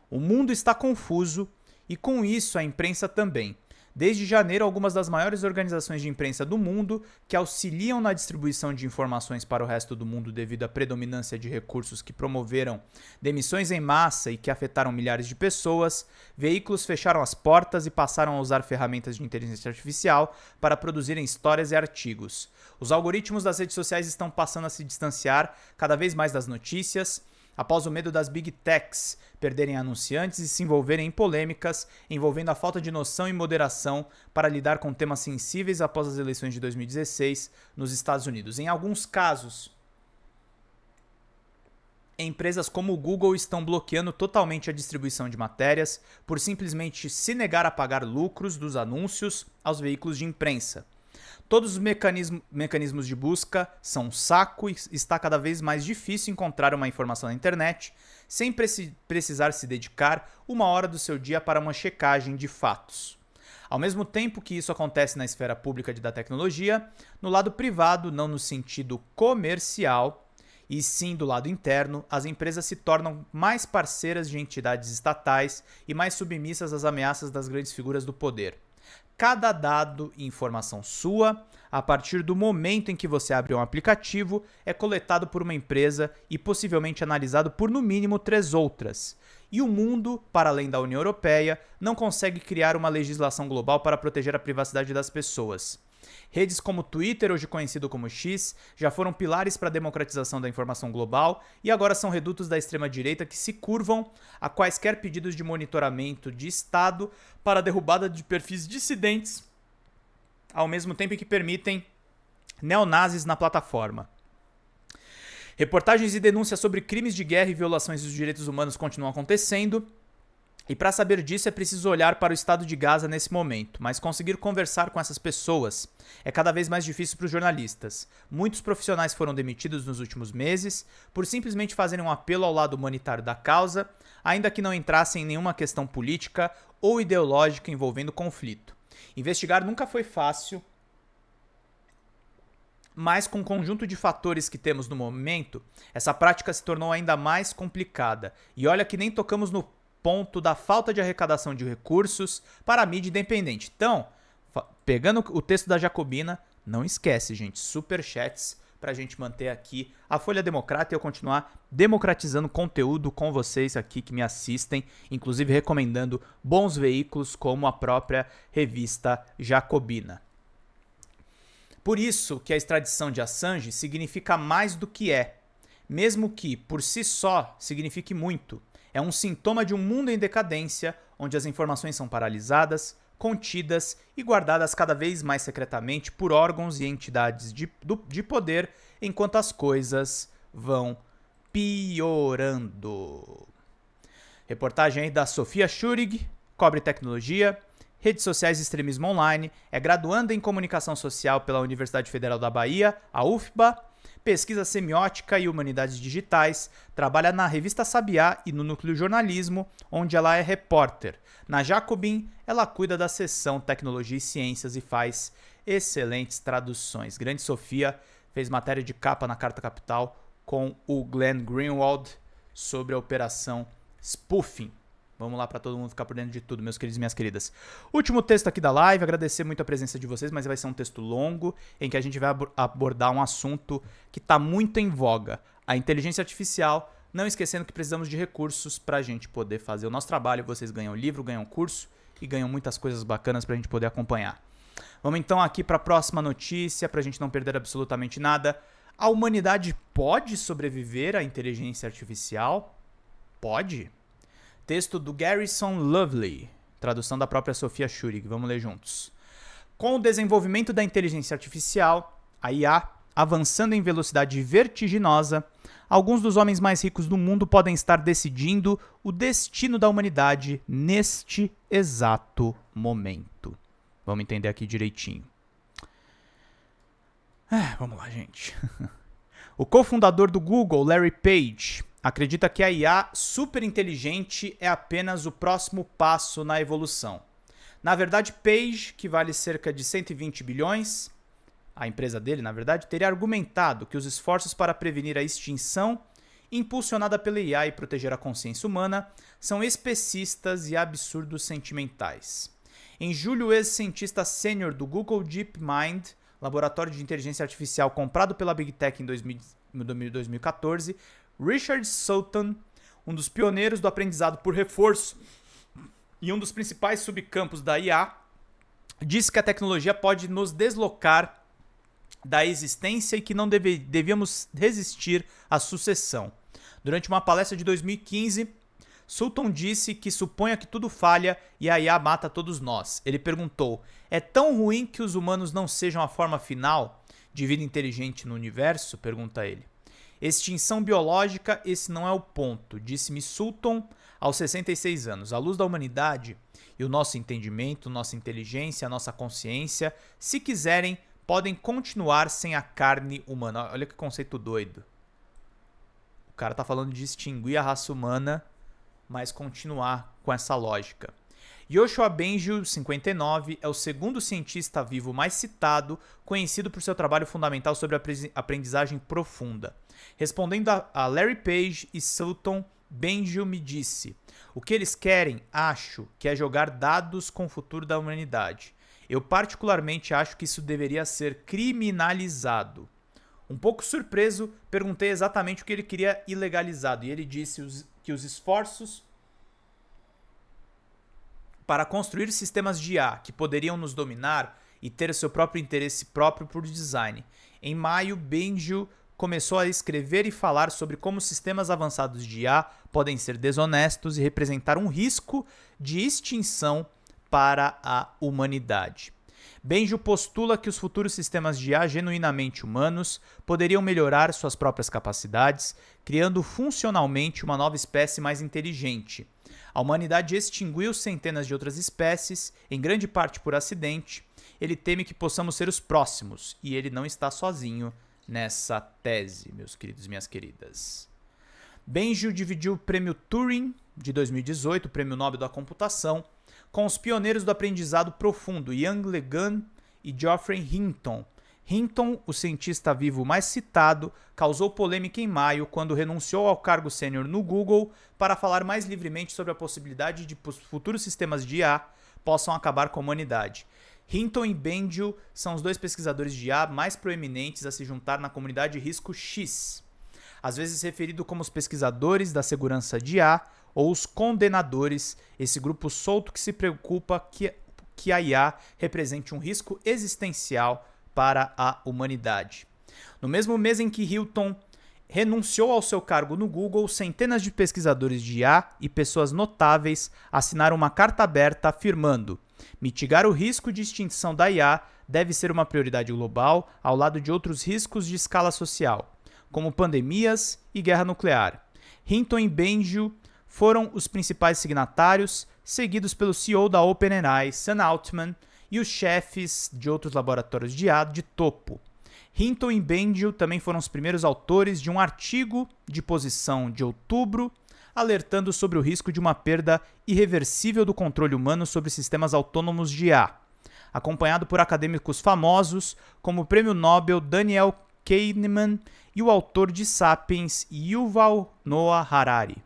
A: O mundo está confuso e, com isso, a imprensa também. Desde janeiro, algumas das maiores organizações de imprensa do mundo, que auxiliam na distribuição de informações para o resto do mundo devido à predominância de recursos que promoveram demissões em massa e que afetaram milhares de pessoas, veículos fecharam as portas e passaram a usar ferramentas de inteligência artificial para produzirem histórias e artigos. Os algoritmos das redes sociais estão passando a se distanciar cada vez mais das notícias, após o medo das Big Techs perderem anunciantes e se envolverem em polêmicas envolvendo a falta de noção e moderação para lidar com temas sensíveis após as eleições de 2016 nos Estados Unidos. Em alguns casos, empresas como o Google estão bloqueando totalmente a distribuição de matérias por simplesmente se negar a pagar lucros dos anúncios aos veículos de imprensa. Todos os mecanismos de busca são um saco e está cada vez mais difícil encontrar uma informação na internet sem precisar se dedicar uma hora do seu dia para uma checagem de fatos. Ao mesmo tempo que isso acontece na esfera pública da tecnologia, no lado privado, não no sentido comercial, e sim do lado interno, as empresas se tornam mais parceiras de entidades estatais e mais submissas às ameaças das grandes figuras do poder. Cada dado e informação sua, a partir do momento em que você abre um aplicativo, é coletado por uma empresa e possivelmente analisado por no mínimo 3 outras. E o mundo, para além da União Europeia, não consegue criar uma legislação global para proteger a privacidade das pessoas. Redes como Twitter, hoje conhecido como X, já foram pilares para a democratização da informação global e agora são redutos da extrema-direita que se curvam a quaisquer pedidos de monitoramento de Estado para a derrubada de perfis dissidentes, ao mesmo tempo que permitem neonazis na plataforma. Reportagens e denúncias sobre crimes de guerra e violações dos direitos humanos continuam acontecendo. E para saber disso é preciso olhar para o estado de Gaza nesse momento, mas conseguir conversar com essas pessoas é cada vez mais difícil para os jornalistas. Muitos profissionais foram demitidos nos últimos meses por simplesmente fazerem um apelo ao lado humanitário da causa, ainda que não entrassem em nenhuma questão política ou ideológica envolvendo o conflito. Investigar nunca foi fácil, mas com o conjunto de fatores que temos no momento, essa prática se tornou ainda mais complicada. E olha que nem tocamos no ponto da falta de arrecadação de recursos para a mídia independente. Então, pegando o texto da Jacobina, não esquece, gente, superchats para a gente manter aqui a Folha Democrata e eu continuar democratizando conteúdo com vocês aqui que me assistem, inclusive recomendando bons veículos como a própria revista Jacobina. Por isso que a extradição de Assange significa mais do que é, mesmo que, por si só, signifique muito. É um sintoma de um mundo em decadência, onde as informações são paralisadas, contidas e guardadas cada vez mais secretamente por órgãos e entidades de poder, enquanto as coisas vão piorando. Reportagem aí da Sofia Schurig, cobre tecnologia, redes sociais e extremismo online, é graduanda em comunicação social pela Universidade Federal da Bahia, a UFBA, pesquisa semiótica e humanidades digitais, trabalha na revista Sabiá e no Núcleo Jornalismo, onde ela é repórter. Na Jacobin, ela cuida da seção Tecnologia e Ciências e faz excelentes traduções. Grande Sofia fez matéria de capa na Carta Capital com o Glenn Greenwald sobre a operação Spoofing. Vamos lá para todo mundo ficar por dentro de tudo, meus queridos e minhas queridas. Último texto aqui da live, agradecer muito a presença de vocês, mas vai ser um texto longo, em que a gente vai abordar um assunto que está muito em voga. A inteligência artificial, não esquecendo que precisamos de recursos para a gente poder fazer o nosso trabalho. Vocês ganham livro, ganham curso e ganham muitas coisas bacanas para a gente poder acompanhar. Vamos então aqui para a próxima notícia, para a gente não perder absolutamente nada. A humanidade pode sobreviver à inteligência artificial? Pode? Texto do Garrison Lovely, tradução da própria Sofia Schurig. Vamos ler juntos. Com o desenvolvimento da inteligência artificial, a IA, avançando em velocidade vertiginosa, alguns dos homens mais ricos do mundo podem estar decidindo o destino da humanidade neste exato momento. Vamos entender aqui direitinho. Vamos lá, gente. O cofundador do Google, Larry Page, acredita que a IA superinteligente é apenas o próximo passo na evolução. Na verdade, Page, que vale cerca de 120 bilhões, a empresa dele, na verdade, teria argumentado que os esforços para prevenir a extinção, impulsionada pela IA e proteger a consciência humana, são especistas e absurdos sentimentais. Em julho, o ex-cientista sênior do Google DeepMind, laboratório de inteligência artificial comprado pela Big Tech em 2014, Richard Sutton, um dos pioneiros do aprendizado por reforço e um dos principais subcampos da IA, disse que a tecnologia pode nos deslocar da existência e que não devíamos resistir à sucessão. Durante uma palestra de 2015, Sutton disse que suponha que tudo falha e a IA mata todos nós. Ele perguntou: é tão ruim que os humanos não sejam a forma final de vida inteligente no universo? Pergunta ele. Extinção biológica, esse não é o ponto, disse-me Sutton aos 66 anos. A luz da humanidade e o nosso entendimento, nossa inteligência, a nossa consciência, se quiserem, podem continuar sem a carne humana. Olha que conceito doido. O cara tá falando de extinguir a raça humana, mas continuar com essa lógica. Yoshua Bengio, 59, é o segundo cientista vivo mais citado, conhecido por seu trabalho fundamental sobre a aprendizagem profunda. Respondendo a Larry Page e Sutton, Bengio me disse: o que eles querem, acho, que é jogar dados com o futuro da humanidade. Eu particularmente acho que isso deveria ser criminalizado. Um pouco surpreso, perguntei exatamente o que ele queria ilegalizado, e ele disse que os esforços para construir sistemas de IA que poderiam nos dominar e ter seu próprio interesse próprio por design. Em maio, Bengio começou a escrever e falar sobre como sistemas avançados de IA podem ser desonestos e representar um risco de extinção para a humanidade. Benjo postula que os futuros sistemas de IA genuinamente humanos poderiam melhorar suas próprias capacidades, criando funcionalmente uma nova espécie mais inteligente. A humanidade extinguiu centenas de outras espécies, em grande parte por acidente. Ele teme que possamos ser os próximos, e ele não está sozinho nessa tese, meus queridos e minhas queridas. Benjo dividiu o prêmio Turing, de 2018, o prêmio Nobel da Computação, com os pioneiros do aprendizado profundo, Yang LeGun e Geoffrey Hinton. Hinton, o cientista vivo mais citado, causou polêmica em maio quando renunciou ao cargo sênior no Google para falar mais livremente sobre a possibilidade de futuros sistemas de IA possam acabar com a humanidade. Hinton e Benjo são os dois pesquisadores de IA mais proeminentes a se juntar na comunidade Risco X, às vezes referido como os pesquisadores da segurança de IA ou os condenadores, esse grupo solto que se preocupa que a IA represente um risco existencial para a humanidade. No mesmo mês em que Hinton renunciou ao seu cargo no Google, centenas de pesquisadores de IA e pessoas notáveis assinaram uma carta aberta afirmando: mitigar o risco de extinção da IA deve ser uma prioridade global ao lado de outros riscos de escala social, como pandemias e guerra nuclear. Hinton e Benjo foram os principais signatários, seguidos pelo CEO da OpenAI, Sam Altman, e os chefes de outros laboratórios de IA de topo. Hinton e Benjo também foram os primeiros autores de um artigo de posição de outubro, alertando sobre o risco de uma perda irreversível do controle humano sobre sistemas autônomos de IA, acompanhado por acadêmicos famosos como o prêmio Nobel Daniel Kahneman e o autor de Sapiens, Yuval Noah Harari.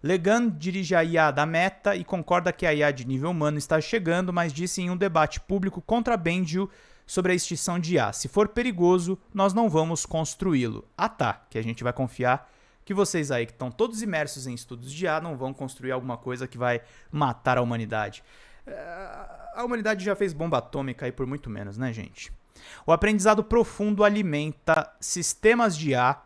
A: LeGun dirige a IA da Meta e concorda que a IA de nível humano está chegando, mas disse em um debate público contra Benjo sobre a extinção de IA: se for perigoso, nós não vamos construí-lo. Ah tá, que a gente vai confiar que vocês aí que estão todos imersos em estudos de IA não vão construir alguma coisa que vai matar a humanidade. A humanidade já fez bomba atômica aí por muito menos, né, gente? O aprendizado profundo alimenta sistemas de IA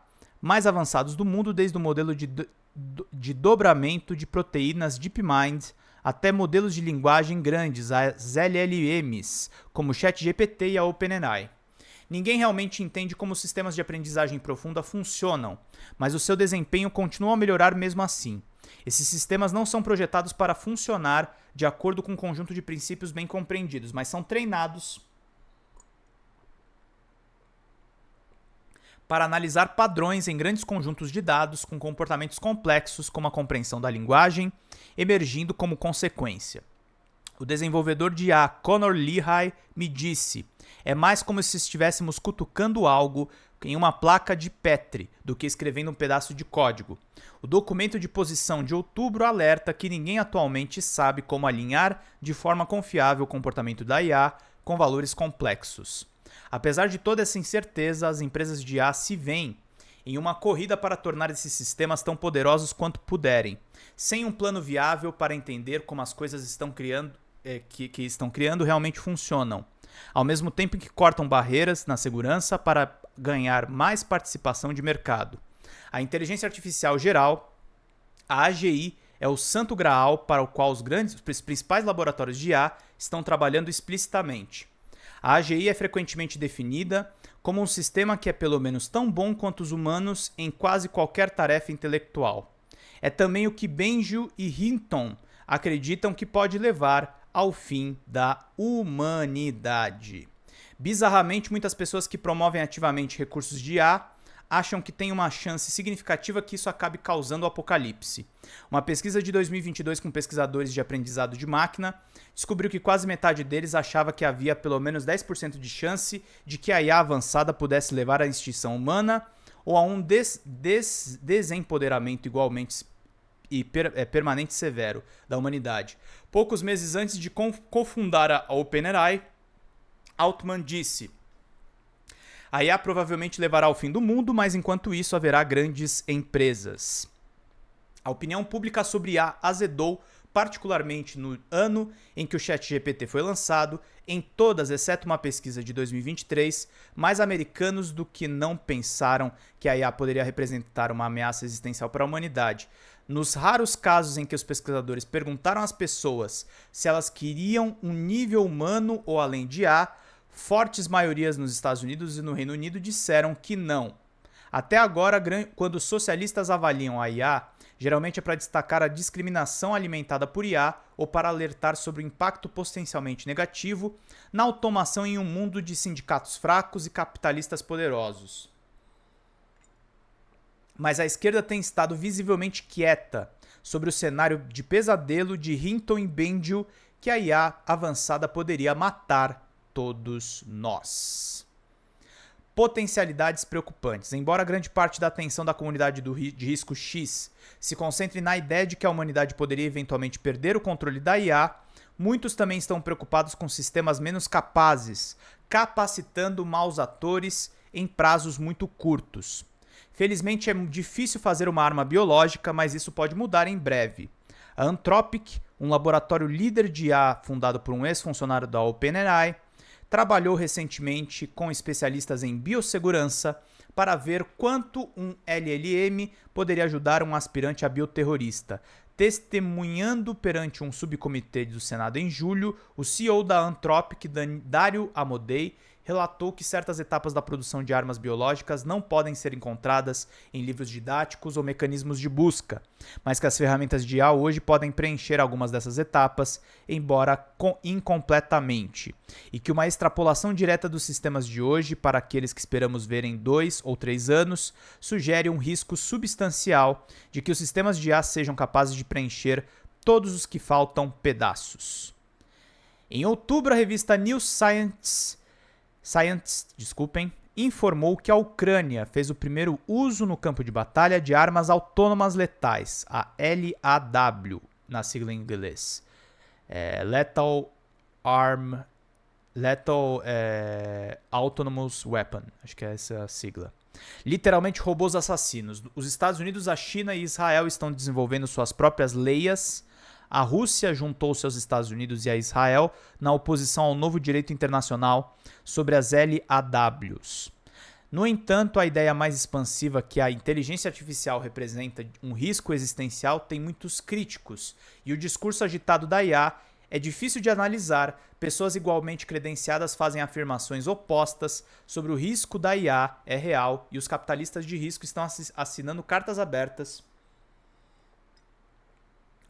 A: mais avançados do mundo, desde o modelo de dobramento de proteínas DeepMind até modelos de linguagem grandes, as LLMs, como o ChatGPT e a OpenAI. Ninguém realmente entende como os sistemas de aprendizagem profunda funcionam, mas o seu desempenho continua a melhorar mesmo assim. Esses sistemas não são projetados para funcionar de acordo com um conjunto de princípios bem compreendidos, mas são treinados para analisar padrões em grandes conjuntos de dados com comportamentos complexos, como a compreensão da linguagem, emergindo como consequência. O desenvolvedor de IA, Conor Lehigh, me disse: é mais como se estivéssemos cutucando algo em uma placa de Petri do que escrevendo um pedaço de código. O documento de posição de outubro alerta que ninguém atualmente sabe como alinhar de forma confiável o comportamento da IA com valores complexos. Apesar de toda essa incerteza, as empresas de IA se veem em uma corrida para tornar esses sistemas tão poderosos quanto puderem, sem um plano viável para entender como as coisas estão que estão criando realmente funcionam, ao mesmo tempo que cortam barreiras na segurança para ganhar mais participação de mercado. A inteligência artificial geral, a AGI, é o santo graal para o qual os principais laboratórios de IA estão trabalhando explicitamente. A AGI é frequentemente definida como um sistema que é pelo menos tão bom quanto os humanos em quase qualquer tarefa intelectual. É também o que Benjo e Hinton acreditam que pode levar ao fim da humanidade. Bizarramente, muitas pessoas que promovem ativamente recursos de IA acham que tem uma chance significativa que isso acabe causando o apocalipse. Uma pesquisa de 2022 com pesquisadores de aprendizado de máquina descobriu que quase metade deles achava que havia pelo menos 10% de chance de que a IA avançada pudesse levar à extinção humana ou a um desempoderamento igualmente permanente e severo da humanidade. Poucos meses antes de cofundar a OpenAI, Altman disse: a IA provavelmente levará ao fim do mundo, mas enquanto isso haverá grandes empresas. A opinião pública sobre IA azedou, particularmente no ano em que o ChatGPT foi lançado. Em todas, exceto uma pesquisa de 2023, mais americanos do que não pensaram que a IA poderia representar uma ameaça existencial para a humanidade. Nos raros casos em que os pesquisadores perguntaram às pessoas se elas queriam um nível humano ou além de IA, fortes maiorias nos Estados Unidos e no Reino Unido disseram que não. Até agora, quando socialistas avaliam a IA, geralmente é para destacar a discriminação alimentada por IA ou para alertar sobre o impacto potencialmente negativo na automação em um mundo de sindicatos fracos e capitalistas poderosos. Mas a esquerda tem estado visivelmente quieta sobre o cenário de pesadelo de Hinton e Bendil que a IA avançada poderia matar todos nós. Potencialidades preocupantes. Embora grande parte da atenção da comunidade de risco X se concentre na ideia de que a humanidade poderia eventualmente perder o controle da IA, muitos também estão preocupados com sistemas menos capazes, capacitando maus atores em prazos muito curtos. Felizmente é difícil fazer uma arma biológica, mas isso pode mudar em breve. A Anthropic, um laboratório líder de IA fundado por um ex-funcionário da OpenAI, trabalhou recentemente com especialistas em biossegurança para ver quanto um LLM poderia ajudar um aspirante a bioterrorista. Testemunhando perante um subcomitê do Senado em julho, o CEO da Anthropic, Dario Amodei, relatou que certas etapas da produção de armas biológicas não podem ser encontradas em livros didáticos ou mecanismos de busca, mas que as ferramentas de IA hoje podem preencher algumas dessas etapas, embora incompletamente, e que uma extrapolação direta dos sistemas de hoje para aqueles que esperamos ver em 2 ou 3 anos sugere um risco substancial de que os sistemas de IA sejam capazes de preencher todos os que faltam pedaços. Em outubro, a revista New Science informou que a Ucrânia fez o primeiro uso no campo de batalha de armas autônomas letais, a LAW, na sigla em inglês. Lethal Autonomous Weapon, acho que é essa a sigla. Literalmente robôs assassinos. Os Estados Unidos, a China e Israel estão desenvolvendo suas próprias leias. A Rússia juntou-se aos Estados Unidos e a Israel na oposição ao novo direito internacional sobre as LAWs. No entanto, a ideia mais expansiva que a inteligência artificial representa um risco existencial tem muitos críticos, e o discurso agitado da IA é difícil de analisar. Pessoas igualmente credenciadas fazem afirmações opostas sobre o risco da IA é real, e os capitalistas de risco estão assinando cartas abertas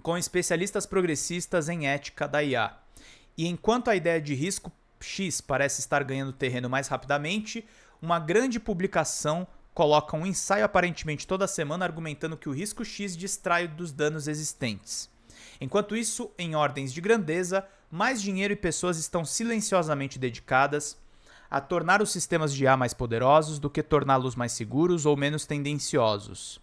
A: com especialistas progressistas em ética da IA. E enquanto a ideia de risco X parece estar ganhando terreno mais rapidamente, uma grande publicação coloca um ensaio aparentemente toda semana argumentando que o risco X distrai dos danos existentes. Enquanto isso, em ordens de grandeza, mais dinheiro e pessoas estão silenciosamente dedicadas a tornar os sistemas de IA mais poderosos do que torná-los mais seguros ou menos tendenciosos.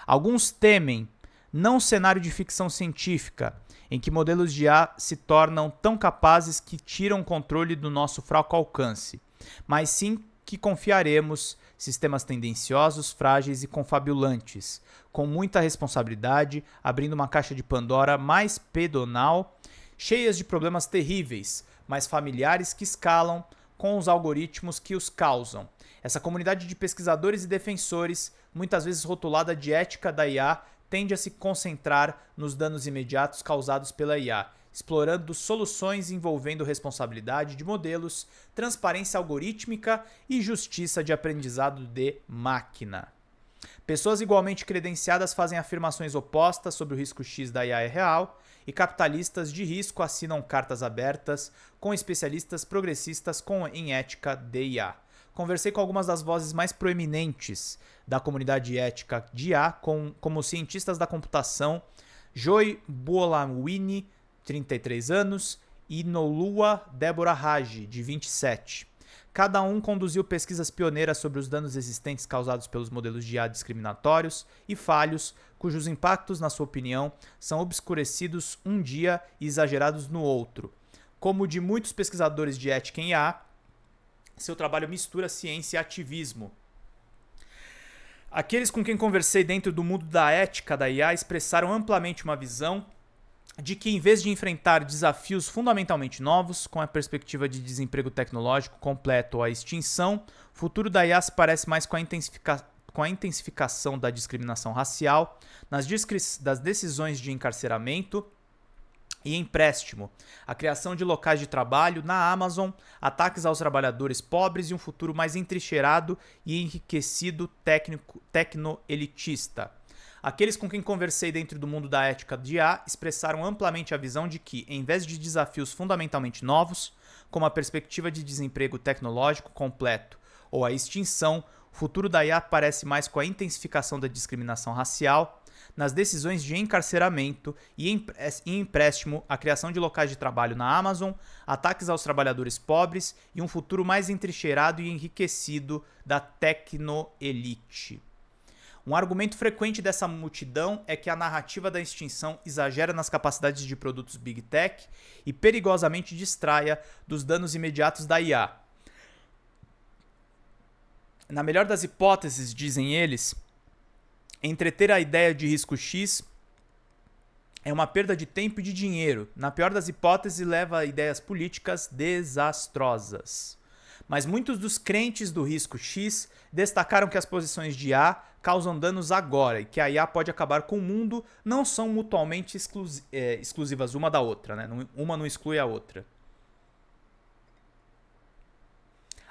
A: Alguns temem não um cenário de ficção científica, em que modelos de IA se tornam tão capazes que tiram o controle do nosso fraco alcance, mas sim que confiaremos sistemas tendenciosos, frágeis e confabulantes, com muita responsabilidade, abrindo uma caixa de Pandora mais pedonal, cheias de problemas terríveis, mas familiares que escalam com os algoritmos que os causam. Essa comunidade de pesquisadores e defensores, muitas vezes rotulada de ética da IA, tende a se concentrar nos danos imediatos causados pela IA, explorando soluções envolvendo responsabilidade de modelos, transparência algorítmica e justiça de aprendizado de máquina. Pessoas igualmente credenciadas fazem afirmações opostas sobre o risco X da IA é real, e capitalistas de risco assinam cartas abertas com especialistas progressistas em ética de IA. Conversei com algumas das vozes mais proeminentes da comunidade ética de IA, como cientistas da computação Joy Buolamwini, 33 anos, e Nolua Débora Raj, de 27. Cada um conduziu pesquisas pioneiras sobre os danos existentes causados pelos modelos de IA discriminatórios e falhos, cujos impactos, na sua opinião, são obscurecidos um dia e exagerados no outro. Como o de muitos pesquisadores de ética em IA, seu trabalho mistura ciência e ativismo. Aqueles com quem conversei dentro do mundo da ética da IA expressaram amplamente uma visão de que, em vez de enfrentar desafios fundamentalmente novos, com a perspectiva de desemprego tecnológico completo ou a extinção, o futuro da IA se parece mais com com a intensificação da discriminação racial, das decisões de encarceramento e empréstimo, a criação de locais de trabalho na Amazon, ataques aos trabalhadores pobres e um futuro mais entrincheirado e enriquecido tecno-elitista. Aqueles com quem conversei dentro do mundo da ética de IA expressaram amplamente a visão de que, em vez de desafios fundamentalmente novos, como a perspectiva de desemprego tecnológico completo ou a extinção, o futuro da IA parece mais com a intensificação da discriminação racial, nas decisões de encarceramento e empréstimo, a criação de locais de trabalho na Amazon, ataques aos trabalhadores pobres e um futuro mais entrincheirado e enriquecido da tecno-elite. Um argumento frequente dessa multidão é que a narrativa da extinção exagera nas capacidades de produtos Big Tech e perigosamente distraia dos danos imediatos da IA. Na melhor das hipóteses, dizem eles, entreter a ideia de risco X é uma perda de tempo e de dinheiro. Na pior das hipóteses, leva a ideias políticas desastrosas. Mas muitos dos crentes do risco X destacaram que as posições de IA causam danos agora e que a IA pode acabar com o mundo, não são mutuamente exclusivas uma da outra, né? Uma não exclui a outra.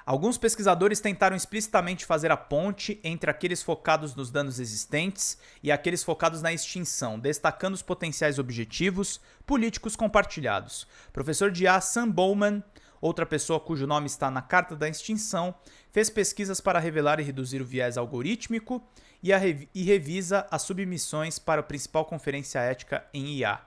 A: Alguns pesquisadores tentaram explicitamente fazer a ponte entre aqueles focados nos danos existentes e aqueles focados na extinção, destacando os potenciais objetivos políticos compartilhados. Professor de IA Sam Bowman, outra pessoa cujo nome está na Carta da Extinção, fez pesquisas para revelar e reduzir o viés algorítmico e revisa as submissões para a principal conferência ética em IA.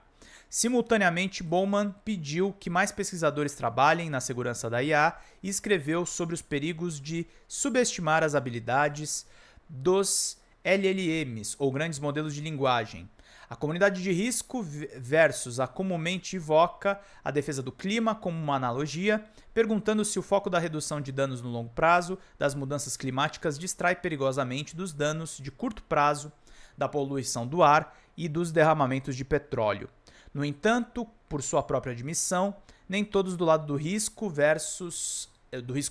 A: Simultaneamente, Bowman pediu que mais pesquisadores trabalhem na segurança da IA e escreveu sobre os perigos de subestimar as habilidades dos LLMs, ou grandes modelos de linguagem. A comunidade de risco versus a comumente evoca a defesa do clima como uma analogia, perguntando se o foco da redução de danos no longo prazo das mudanças climáticas distrai perigosamente dos danos de curto prazo da poluição do ar e dos derramamentos de petróleo. No entanto, por sua própria admissão, nem todos do lado do risco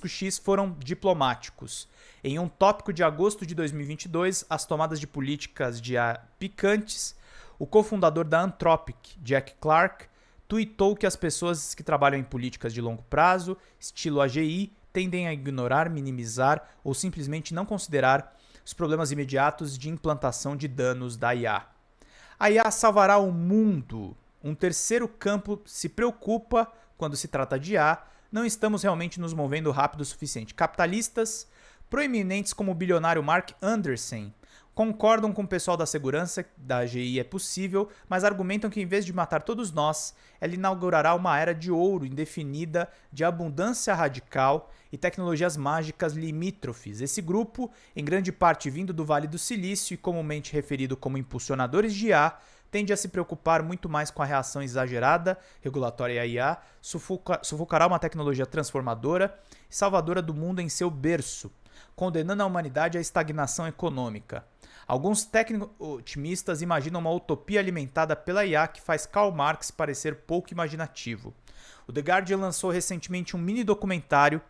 A: X foram diplomáticos. Em um tópico de agosto de 2022, as tomadas de políticas de IA picantes, o cofundador da Anthropic, Jack Clark, tuitou que as pessoas que trabalham em políticas de longo prazo, estilo AGI, tendem a ignorar, minimizar ou simplesmente não considerar os problemas imediatos de implantação de danos da IA. A IA salvará o mundo. Um terceiro campo se preocupa quando se trata de IA. Não estamos realmente nos movendo rápido o suficiente. Capitalistas proeminentes como o bilionário Mark Anderson concordam com o pessoal da segurança da AGI é possível, mas argumentam que em vez de matar todos nós, ela inaugurará uma era de ouro indefinida de abundância radical e tecnologias mágicas limítrofes. Esse grupo, em grande parte vindo do Vale do Silício e comumente referido como impulsionadores de IA, tende a se preocupar muito mais com a reação exagerada, regulatória à IA, sufocará uma tecnologia transformadora e salvadora do mundo em seu berço, condenando a humanidade à estagnação econômica. Alguns tecno-otimistas imaginam uma utopia alimentada pela IA que faz Karl Marx parecer pouco imaginativo. O The Guardian lançou recentemente um mini-documentário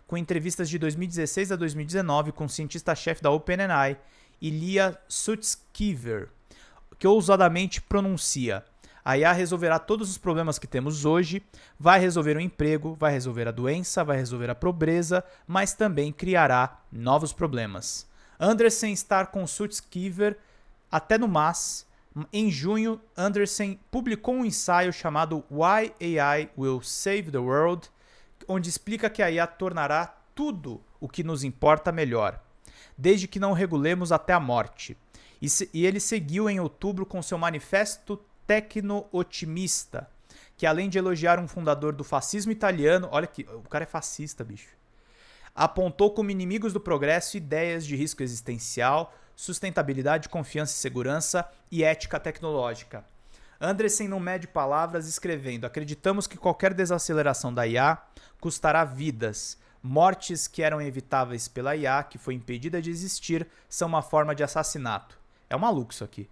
A: com entrevistas de 2016 a 2019 com o cientista-chefe da OpenAI, Ilya Sutskever, que ousadamente pronuncia: a IA resolverá todos os problemas que temos hoje, vai resolver o emprego, vai resolver a doença, vai resolver a pobreza, mas também criará novos problemas. Anderson está com Sutskever até no MAS. Em junho, Anderson publicou um ensaio chamado Why AI Will Save the World, onde explica que a IA tornará tudo o que nos importa melhor, desde que não regulemos até a morte. E ele seguiu em outubro com seu manifesto tecno-otimista, que além de elogiar um fundador do fascismo italiano, olha que o cara é fascista, bicho, apontou como inimigos do progresso ideias de risco existencial, sustentabilidade, confiança e segurança e ética tecnológica. Anderson não mede palavras escrevendo: acreditamos que qualquer desaceleração da IA custará vidas. Mortes que eram evitáveis pela IA, que foi impedida de existir, são uma forma de assassinato. É um maluco isso aqui.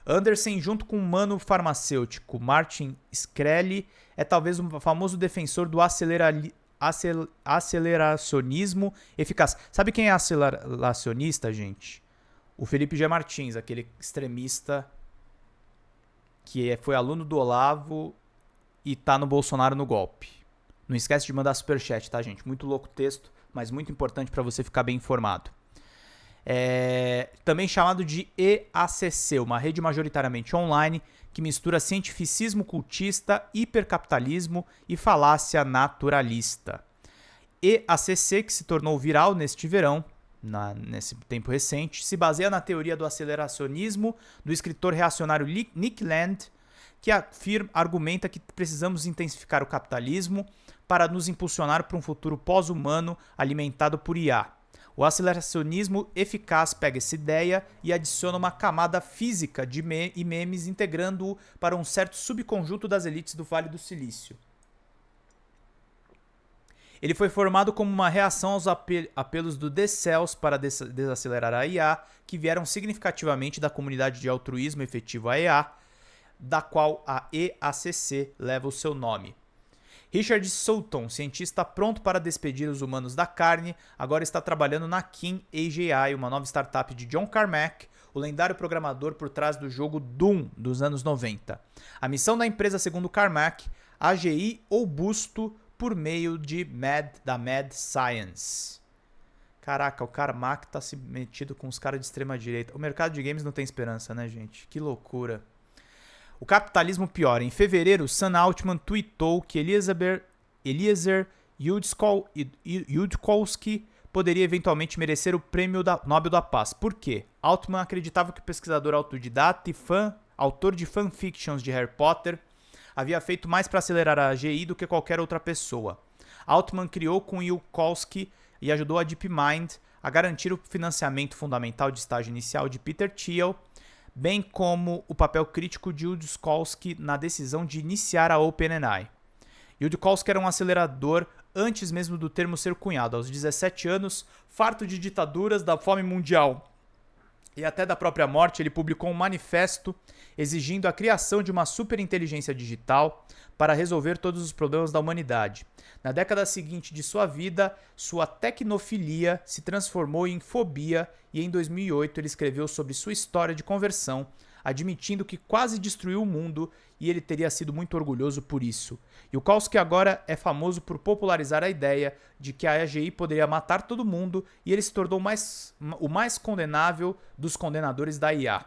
A: Anderson, junto com o humano farmacêutico Martin Shkreli, é talvez um famoso defensor do aceleracionismo eficaz. Sabe quem é aceleracionista, gente? O Felipe G. Martins, aquele extremista que foi aluno do Olavo e tá no Bolsonaro no golpe. Não esquece de mandar superchat, tá, gente? Muito louco o texto, mas muito importante para você ficar bem informado. Também chamado de EACC, uma rede majoritariamente online que mistura cientificismo cultista, hipercapitalismo e falácia naturalista. EACC, que se tornou viral neste verão, nesse tempo recente, se baseia na teoria do aceleracionismo do escritor reacionário Nick Land, que argumenta que precisamos intensificar o capitalismo para nos impulsionar para um futuro pós-humano alimentado por IA. O aceleracionismo eficaz pega essa ideia e adiciona uma camada física de memes, integrando-o para um certo subconjunto das elites do Vale do Silício. Ele foi formado como uma reação aos apelos do Decels para desacelerar a IA, que vieram significativamente da comunidade de altruísmo efetivo AEA, da qual a EACC leva o seu nome. Richard Sutton, cientista pronto para despedir os humanos da carne, agora está trabalhando na King AGI, uma nova startup de John Carmack, o lendário programador por trás do jogo Doom dos anos 90. A missão da empresa, segundo Carmack, AGI ou busto por meio da Mad Science. Caraca, o Carmack tá se metido com os caras de extrema direita. O mercado de games não tem esperança, né, gente? Que loucura. O capitalismo piora. Em fevereiro, Sam Altman tweetou que Eliezer Yudkowsky poderia eventualmente merecer o prêmio Nobel da Paz. Por quê? Altman acreditava que o pesquisador autodidata e autor de fanfictions de Harry Potter havia feito mais para acelerar a AGI do que qualquer outra pessoa. Altman criou com Yudkowsky e ajudou a DeepMind a garantir o financiamento fundamental de estágio inicial de Peter Thiel, bem como o papel crítico de Yudkowsky na decisão de iniciar a OpenAI. Yudkowsky era um acelerador antes mesmo do termo ser cunhado. Aos 17 anos, farto de ditaduras, da fome mundial e até da própria morte, ele publicou um manifesto exigindo a criação de uma superinteligência digital para resolver todos os problemas da humanidade. Na década seguinte de sua vida, sua tecnofilia se transformou em fobia e em 2008 ele escreveu sobre sua história de conversão, admitindo que quase destruiu o mundo e ele teria sido muito orgulhoso por isso. Yudkowsky agora é famoso por popularizar a ideia de que a AGI poderia matar todo mundo e ele se tornou o mais condenável dos condenadores da IA.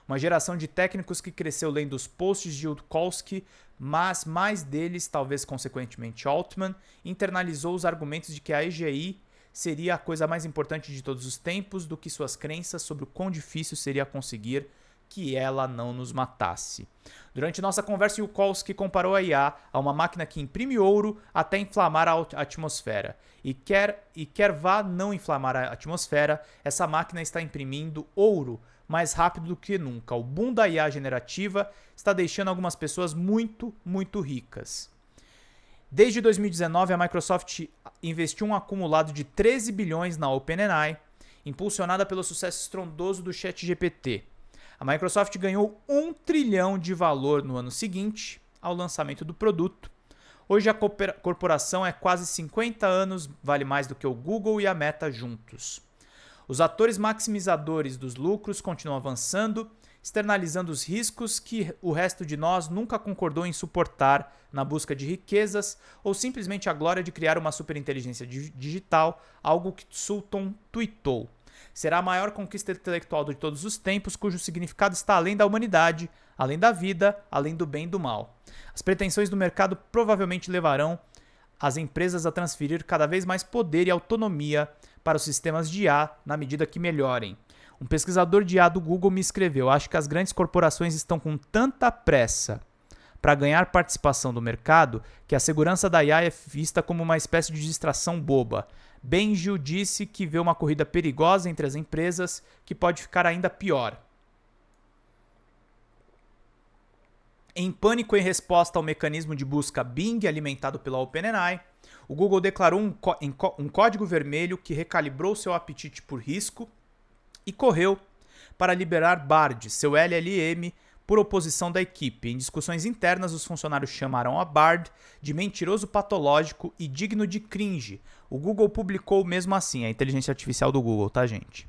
A: Uma geração de técnicos que cresceu lendo os posts de Yudkowsky, mas mais deles, talvez consequentemente Altman, internalizou os argumentos de que a AGI seria a coisa mais importante de todos os tempos do que suas crenças sobre o quão difícil seria conseguir que ela não nos matasse. Durante nossa conversa, Yudkowsky comparou a IA a uma máquina que imprime ouro até inflamar a atmosfera. E quer vá não inflamar a atmosfera, essa máquina está imprimindo ouro mais rápido do que nunca. O boom da IA generativa está deixando algumas pessoas muito, muito ricas. Desde 2019, a Microsoft investiu um acumulado de 13 bilhões na OpenAI, impulsionada pelo sucesso estrondoso do ChatGPT. A Microsoft ganhou 1 trilhão de valor no ano seguinte ao lançamento do produto. Hoje a corporação é quase 50 anos, vale mais do que o Google e a Meta juntos. Os atores maximizadores dos lucros continuam avançando, externalizando os riscos que o resto de nós nunca concordou em suportar na busca de riquezas ou simplesmente a glória de criar uma superinteligência digital, algo que Sutton tweetou. Será a maior conquista intelectual de todos os tempos, cujo significado está além da humanidade, além da vida, além do bem e do mal. As pretensões do mercado provavelmente levarão as empresas a transferir cada vez mais poder e autonomia para os sistemas de IA na medida que melhorem. Um pesquisador de IA do Google me escreveu: acho que as grandes corporações estão com tanta pressa para ganhar participação do mercado que a segurança da IA é vista como uma espécie de distração boba. Benjo disse que vê uma corrida perigosa entre as empresas que pode ficar ainda pior. Em pânico em resposta ao mecanismo de busca Bing alimentado pela OpenAI, o Google declarou um código vermelho que recalibrou seu apetite por risco e correu para liberar Bard, seu LLM, por oposição da equipe. Em discussões internas, os funcionários chamaram a Bard de mentiroso patológico e digno de cringe. O Google publicou mesmo assim, a inteligência artificial do Google, tá, gente?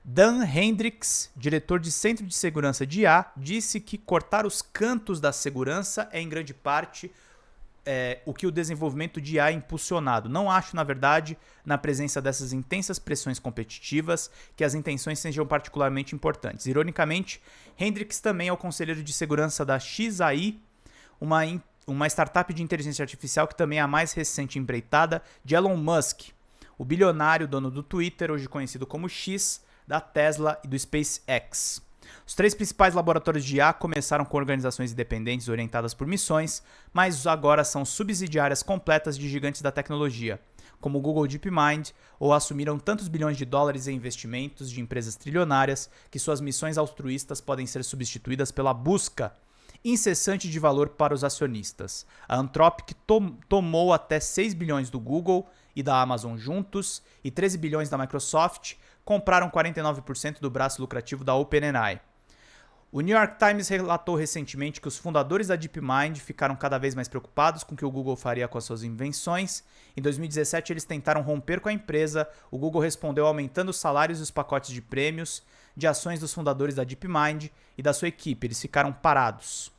A: Dan Hendricks, diretor de Centro de Segurança de IA, disse que cortar os cantos da segurança é em grande parte o que o desenvolvimento de IA é impulsionado. Não acho, na verdade, na presença dessas intensas pressões competitivas, que as intenções sejam particularmente importantes. Ironicamente, Hendricks também é o conselheiro de segurança da XAI, uma startup de inteligência artificial que também é a mais recente empreitada de Elon Musk, o bilionário dono do Twitter, hoje conhecido como X, da Tesla e do SpaceX. Os 3 principais laboratórios de IA começaram com organizações independentes orientadas por missões, mas agora são subsidiárias completas de gigantes da tecnologia, como o Google DeepMind, ou assumiram tantos bilhões de dólares em investimentos de empresas trilionárias que suas missões altruístas podem ser substituídas pela busca incessante de valor para os acionistas. A Anthropic tomou até 6 bilhões do Google e da Amazon juntos, e 13 bilhões da Microsoft compraram 49% do braço lucrativo da OpenAI. O New York Times relatou recentemente que os fundadores da DeepMind ficaram cada vez mais preocupados com o que o Google faria com as suas invenções. Em 2017, eles tentaram romper com a empresa. O Google respondeu aumentando os salários e os pacotes de prêmios de ações dos fundadores da DeepMind e da sua equipe. Eles ficaram parados.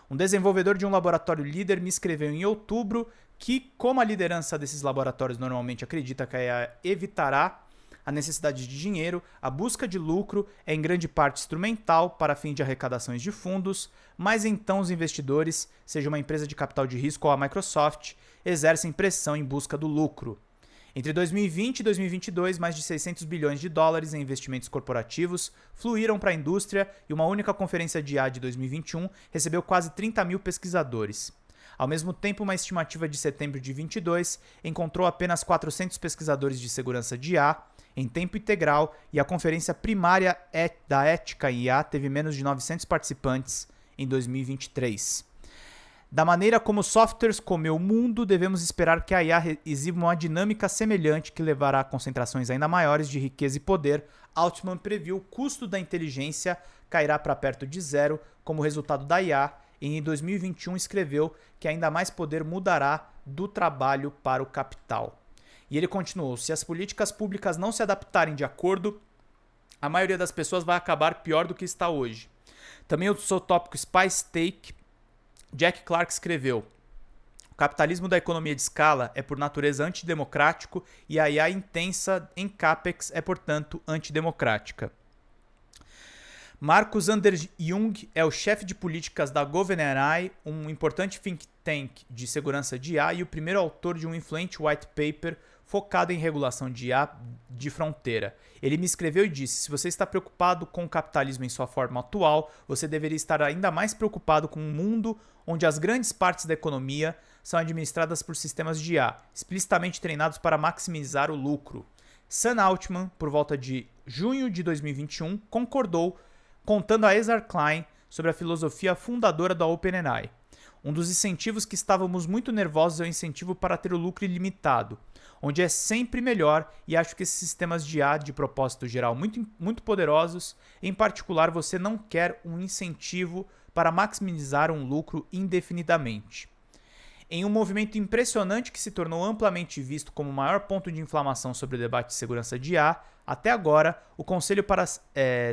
A: Um desenvolvedor de um laboratório líder me escreveu em outubro que, como a liderança desses laboratórios normalmente acredita que a IA evitará a necessidade de dinheiro, a busca de lucro é em grande parte instrumental para fim de arrecadações de fundos, mas então os investidores, seja uma empresa de capital de risco ou a Microsoft, exercem pressão em busca do lucro. Entre 2020 e 2022, mais de 600 bilhões de dólares em investimentos corporativos fluíram para a indústria e uma única conferência de IA de 2021 recebeu quase 30 mil pesquisadores. Ao mesmo tempo, uma estimativa de setembro de 2022 encontrou apenas 400 pesquisadores de segurança de IA em tempo integral e a conferência primária da ética em IA teve menos de 900 participantes em 2023. Da maneira como softwares comeu o mundo, devemos esperar que a IA exiba uma dinâmica semelhante que levará a concentrações ainda maiores de riqueza e poder. Altman previu o custo da inteligência cairá para perto de zero como resultado da IA e em 2021 escreveu que ainda mais poder mudará do trabalho para o capital. E ele continuou, se as políticas públicas não se adaptarem de acordo, a maioria das pessoas vai acabar pior do que está hoje. Também o seu tópico Spice Take, Jack Clark escreveu, o capitalismo da economia de escala é por natureza antidemocrático e a IA intensa em CAPEX é, portanto, antidemocrática. Marcus Anders Jung é o chefe de políticas da GovernAI, um importante think tank de segurança de IA e o primeiro autor de um influente white paper focado em regulação de IA de fronteira. Ele me escreveu e disse, se você está preocupado com o capitalismo em sua forma atual, você deveria estar ainda mais preocupado com um mundo onde as grandes partes da economia são administradas por sistemas de IA, explicitamente treinados para maximizar o lucro. Sam Altman, por volta de junho de 2021, concordou, contando a Ezra Klein sobre a filosofia fundadora da OpenAI. Um dos incentivos que estávamos muito nervosos é o incentivo para ter o lucro ilimitado, onde é sempre melhor, e acho que esses sistemas de IA de propósito geral muito poderosos, em particular você não quer um incentivo para maximizar um lucro indefinidamente. Em um movimento impressionante que se tornou amplamente visto como o maior ponto de inflamação sobre o debate de segurança de IA, até agora, o Conselho para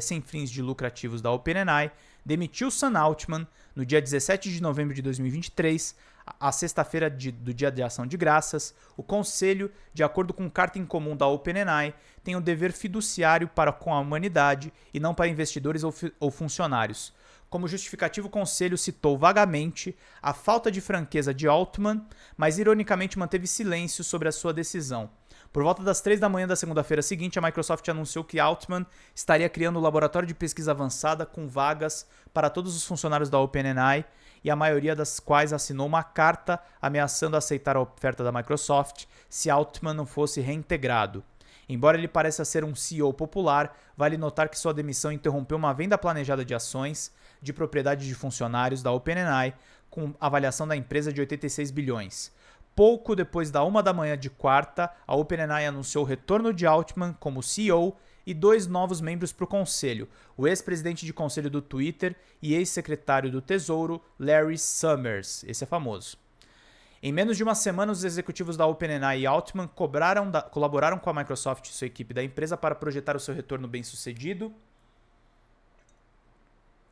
A: Sem Fins de Lucrativos da OpenAI demitiu Sam Altman no dia 17 de novembro de 2023, a sexta-feira do Dia de Ação de Graças. O Conselho, de acordo com carta em comum da OpenAI, tem um dever fiduciário para com a humanidade e não para investidores ou funcionários. Como justificativo, o Conselho citou vagamente a falta de franqueza de Altman, mas ironicamente manteve silêncio sobre a sua decisão. Por volta das 3 da manhã da segunda-feira seguinte, a Microsoft anunciou que Altman estaria criando um laboratório de pesquisa avançada com vagas para todos os funcionários da OpenAI, e a maioria das quais assinou uma carta ameaçando aceitar a oferta da Microsoft se Altman não fosse reintegrado. Embora ele pareça ser um CEO popular, vale notar que sua demissão interrompeu uma venda planejada de ações de propriedade de funcionários da OpenAI, com avaliação da empresa de 86 bilhões. Pouco depois da 1 da manhã de quarta, a OpenAI anunciou o retorno de Altman como CEO e 2 novos membros para o conselho, o ex-presidente de conselho do Twitter e ex-secretário do Tesouro, Larry Summers. Esse é famoso. Em menos de uma semana, os executivos da OpenAI e Altman colaboraram com a Microsoft e sua equipe da empresa para projetar o seu retorno bem-sucedido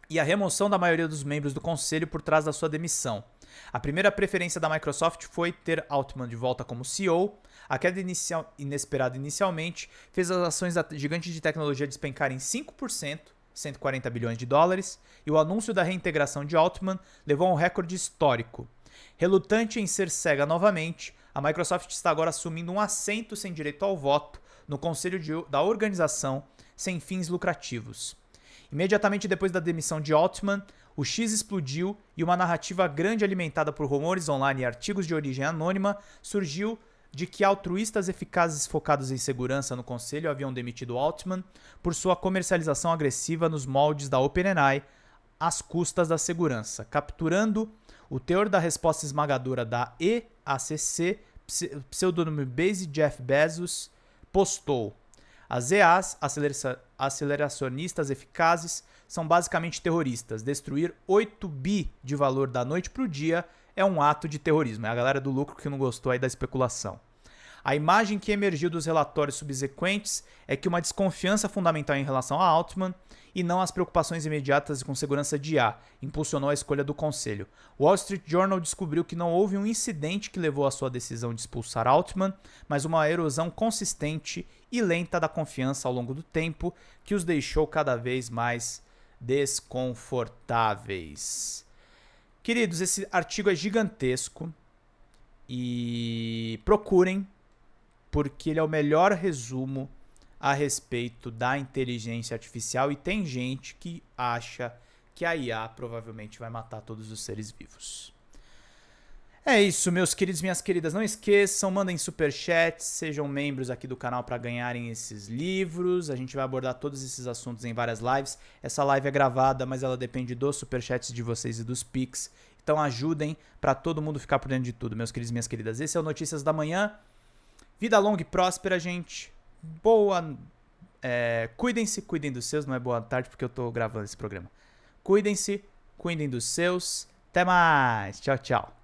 A: e a remoção da maioria dos membros do conselho por trás da sua demissão. A primeira preferência da Microsoft foi ter Altman de volta como CEO. A queda inesperada inicialmente fez as ações da gigante de tecnologia despencarem 5%, 140 bilhões de dólares, e o anúncio da reintegração de Altman levou a um recorde histórico. Relutante em ser cega novamente, a Microsoft está agora assumindo um assento sem direito ao voto no conselho da organização sem fins lucrativos. Imediatamente depois da demissão de Altman, o X explodiu e uma narrativa grande alimentada por rumores online e artigos de origem anônima surgiu de que altruístas eficazes focados em segurança no conselho haviam demitido Altman por sua comercialização agressiva nos moldes da OpenAI às custas da segurança, capturando o teor da resposta esmagadora da EACC, pseudônimo Base Jeff Bezos, postou: as EAs, aceleracionistas eficazes, são basicamente terroristas. Destruir 8 bi de valor da noite para o dia é um ato de terrorismo. É a galera do lucro que não gostou aí da especulação. A imagem que emergiu dos relatórios subsequentes é que uma desconfiança fundamental em relação a Altman e não as preocupações imediatas com segurança de IA impulsionou a escolha do conselho. O Wall Street Journal descobriu que não houve um incidente que levou à sua decisão de expulsar Altman, mas uma erosão consistente e lenta da confiança ao longo do tempo que os deixou cada vez mais desconfortáveis. Queridos, esse artigo é gigantesco e procurem, porque ele é o melhor resumo a respeito da inteligência artificial e tem gente que acha que a IA provavelmente vai matar todos os seres vivos. É isso, meus queridos e minhas queridas. Não esqueçam, mandem superchats, sejam membros aqui do canal para ganharem esses livros. A gente vai abordar todos esses assuntos em várias lives. Essa live é gravada, mas ela depende dos superchats de vocês e dos Pix. Então ajudem para todo mundo ficar por dentro de tudo, meus queridos e minhas queridas. Esse é o Notícias da Manhã. Vida longa e próspera, gente. Boa... cuidem-se, cuidem dos seus. Não é boa tarde porque eu tô gravando esse programa. Cuidem-se, cuidem dos seus. Até mais. Tchau, tchau.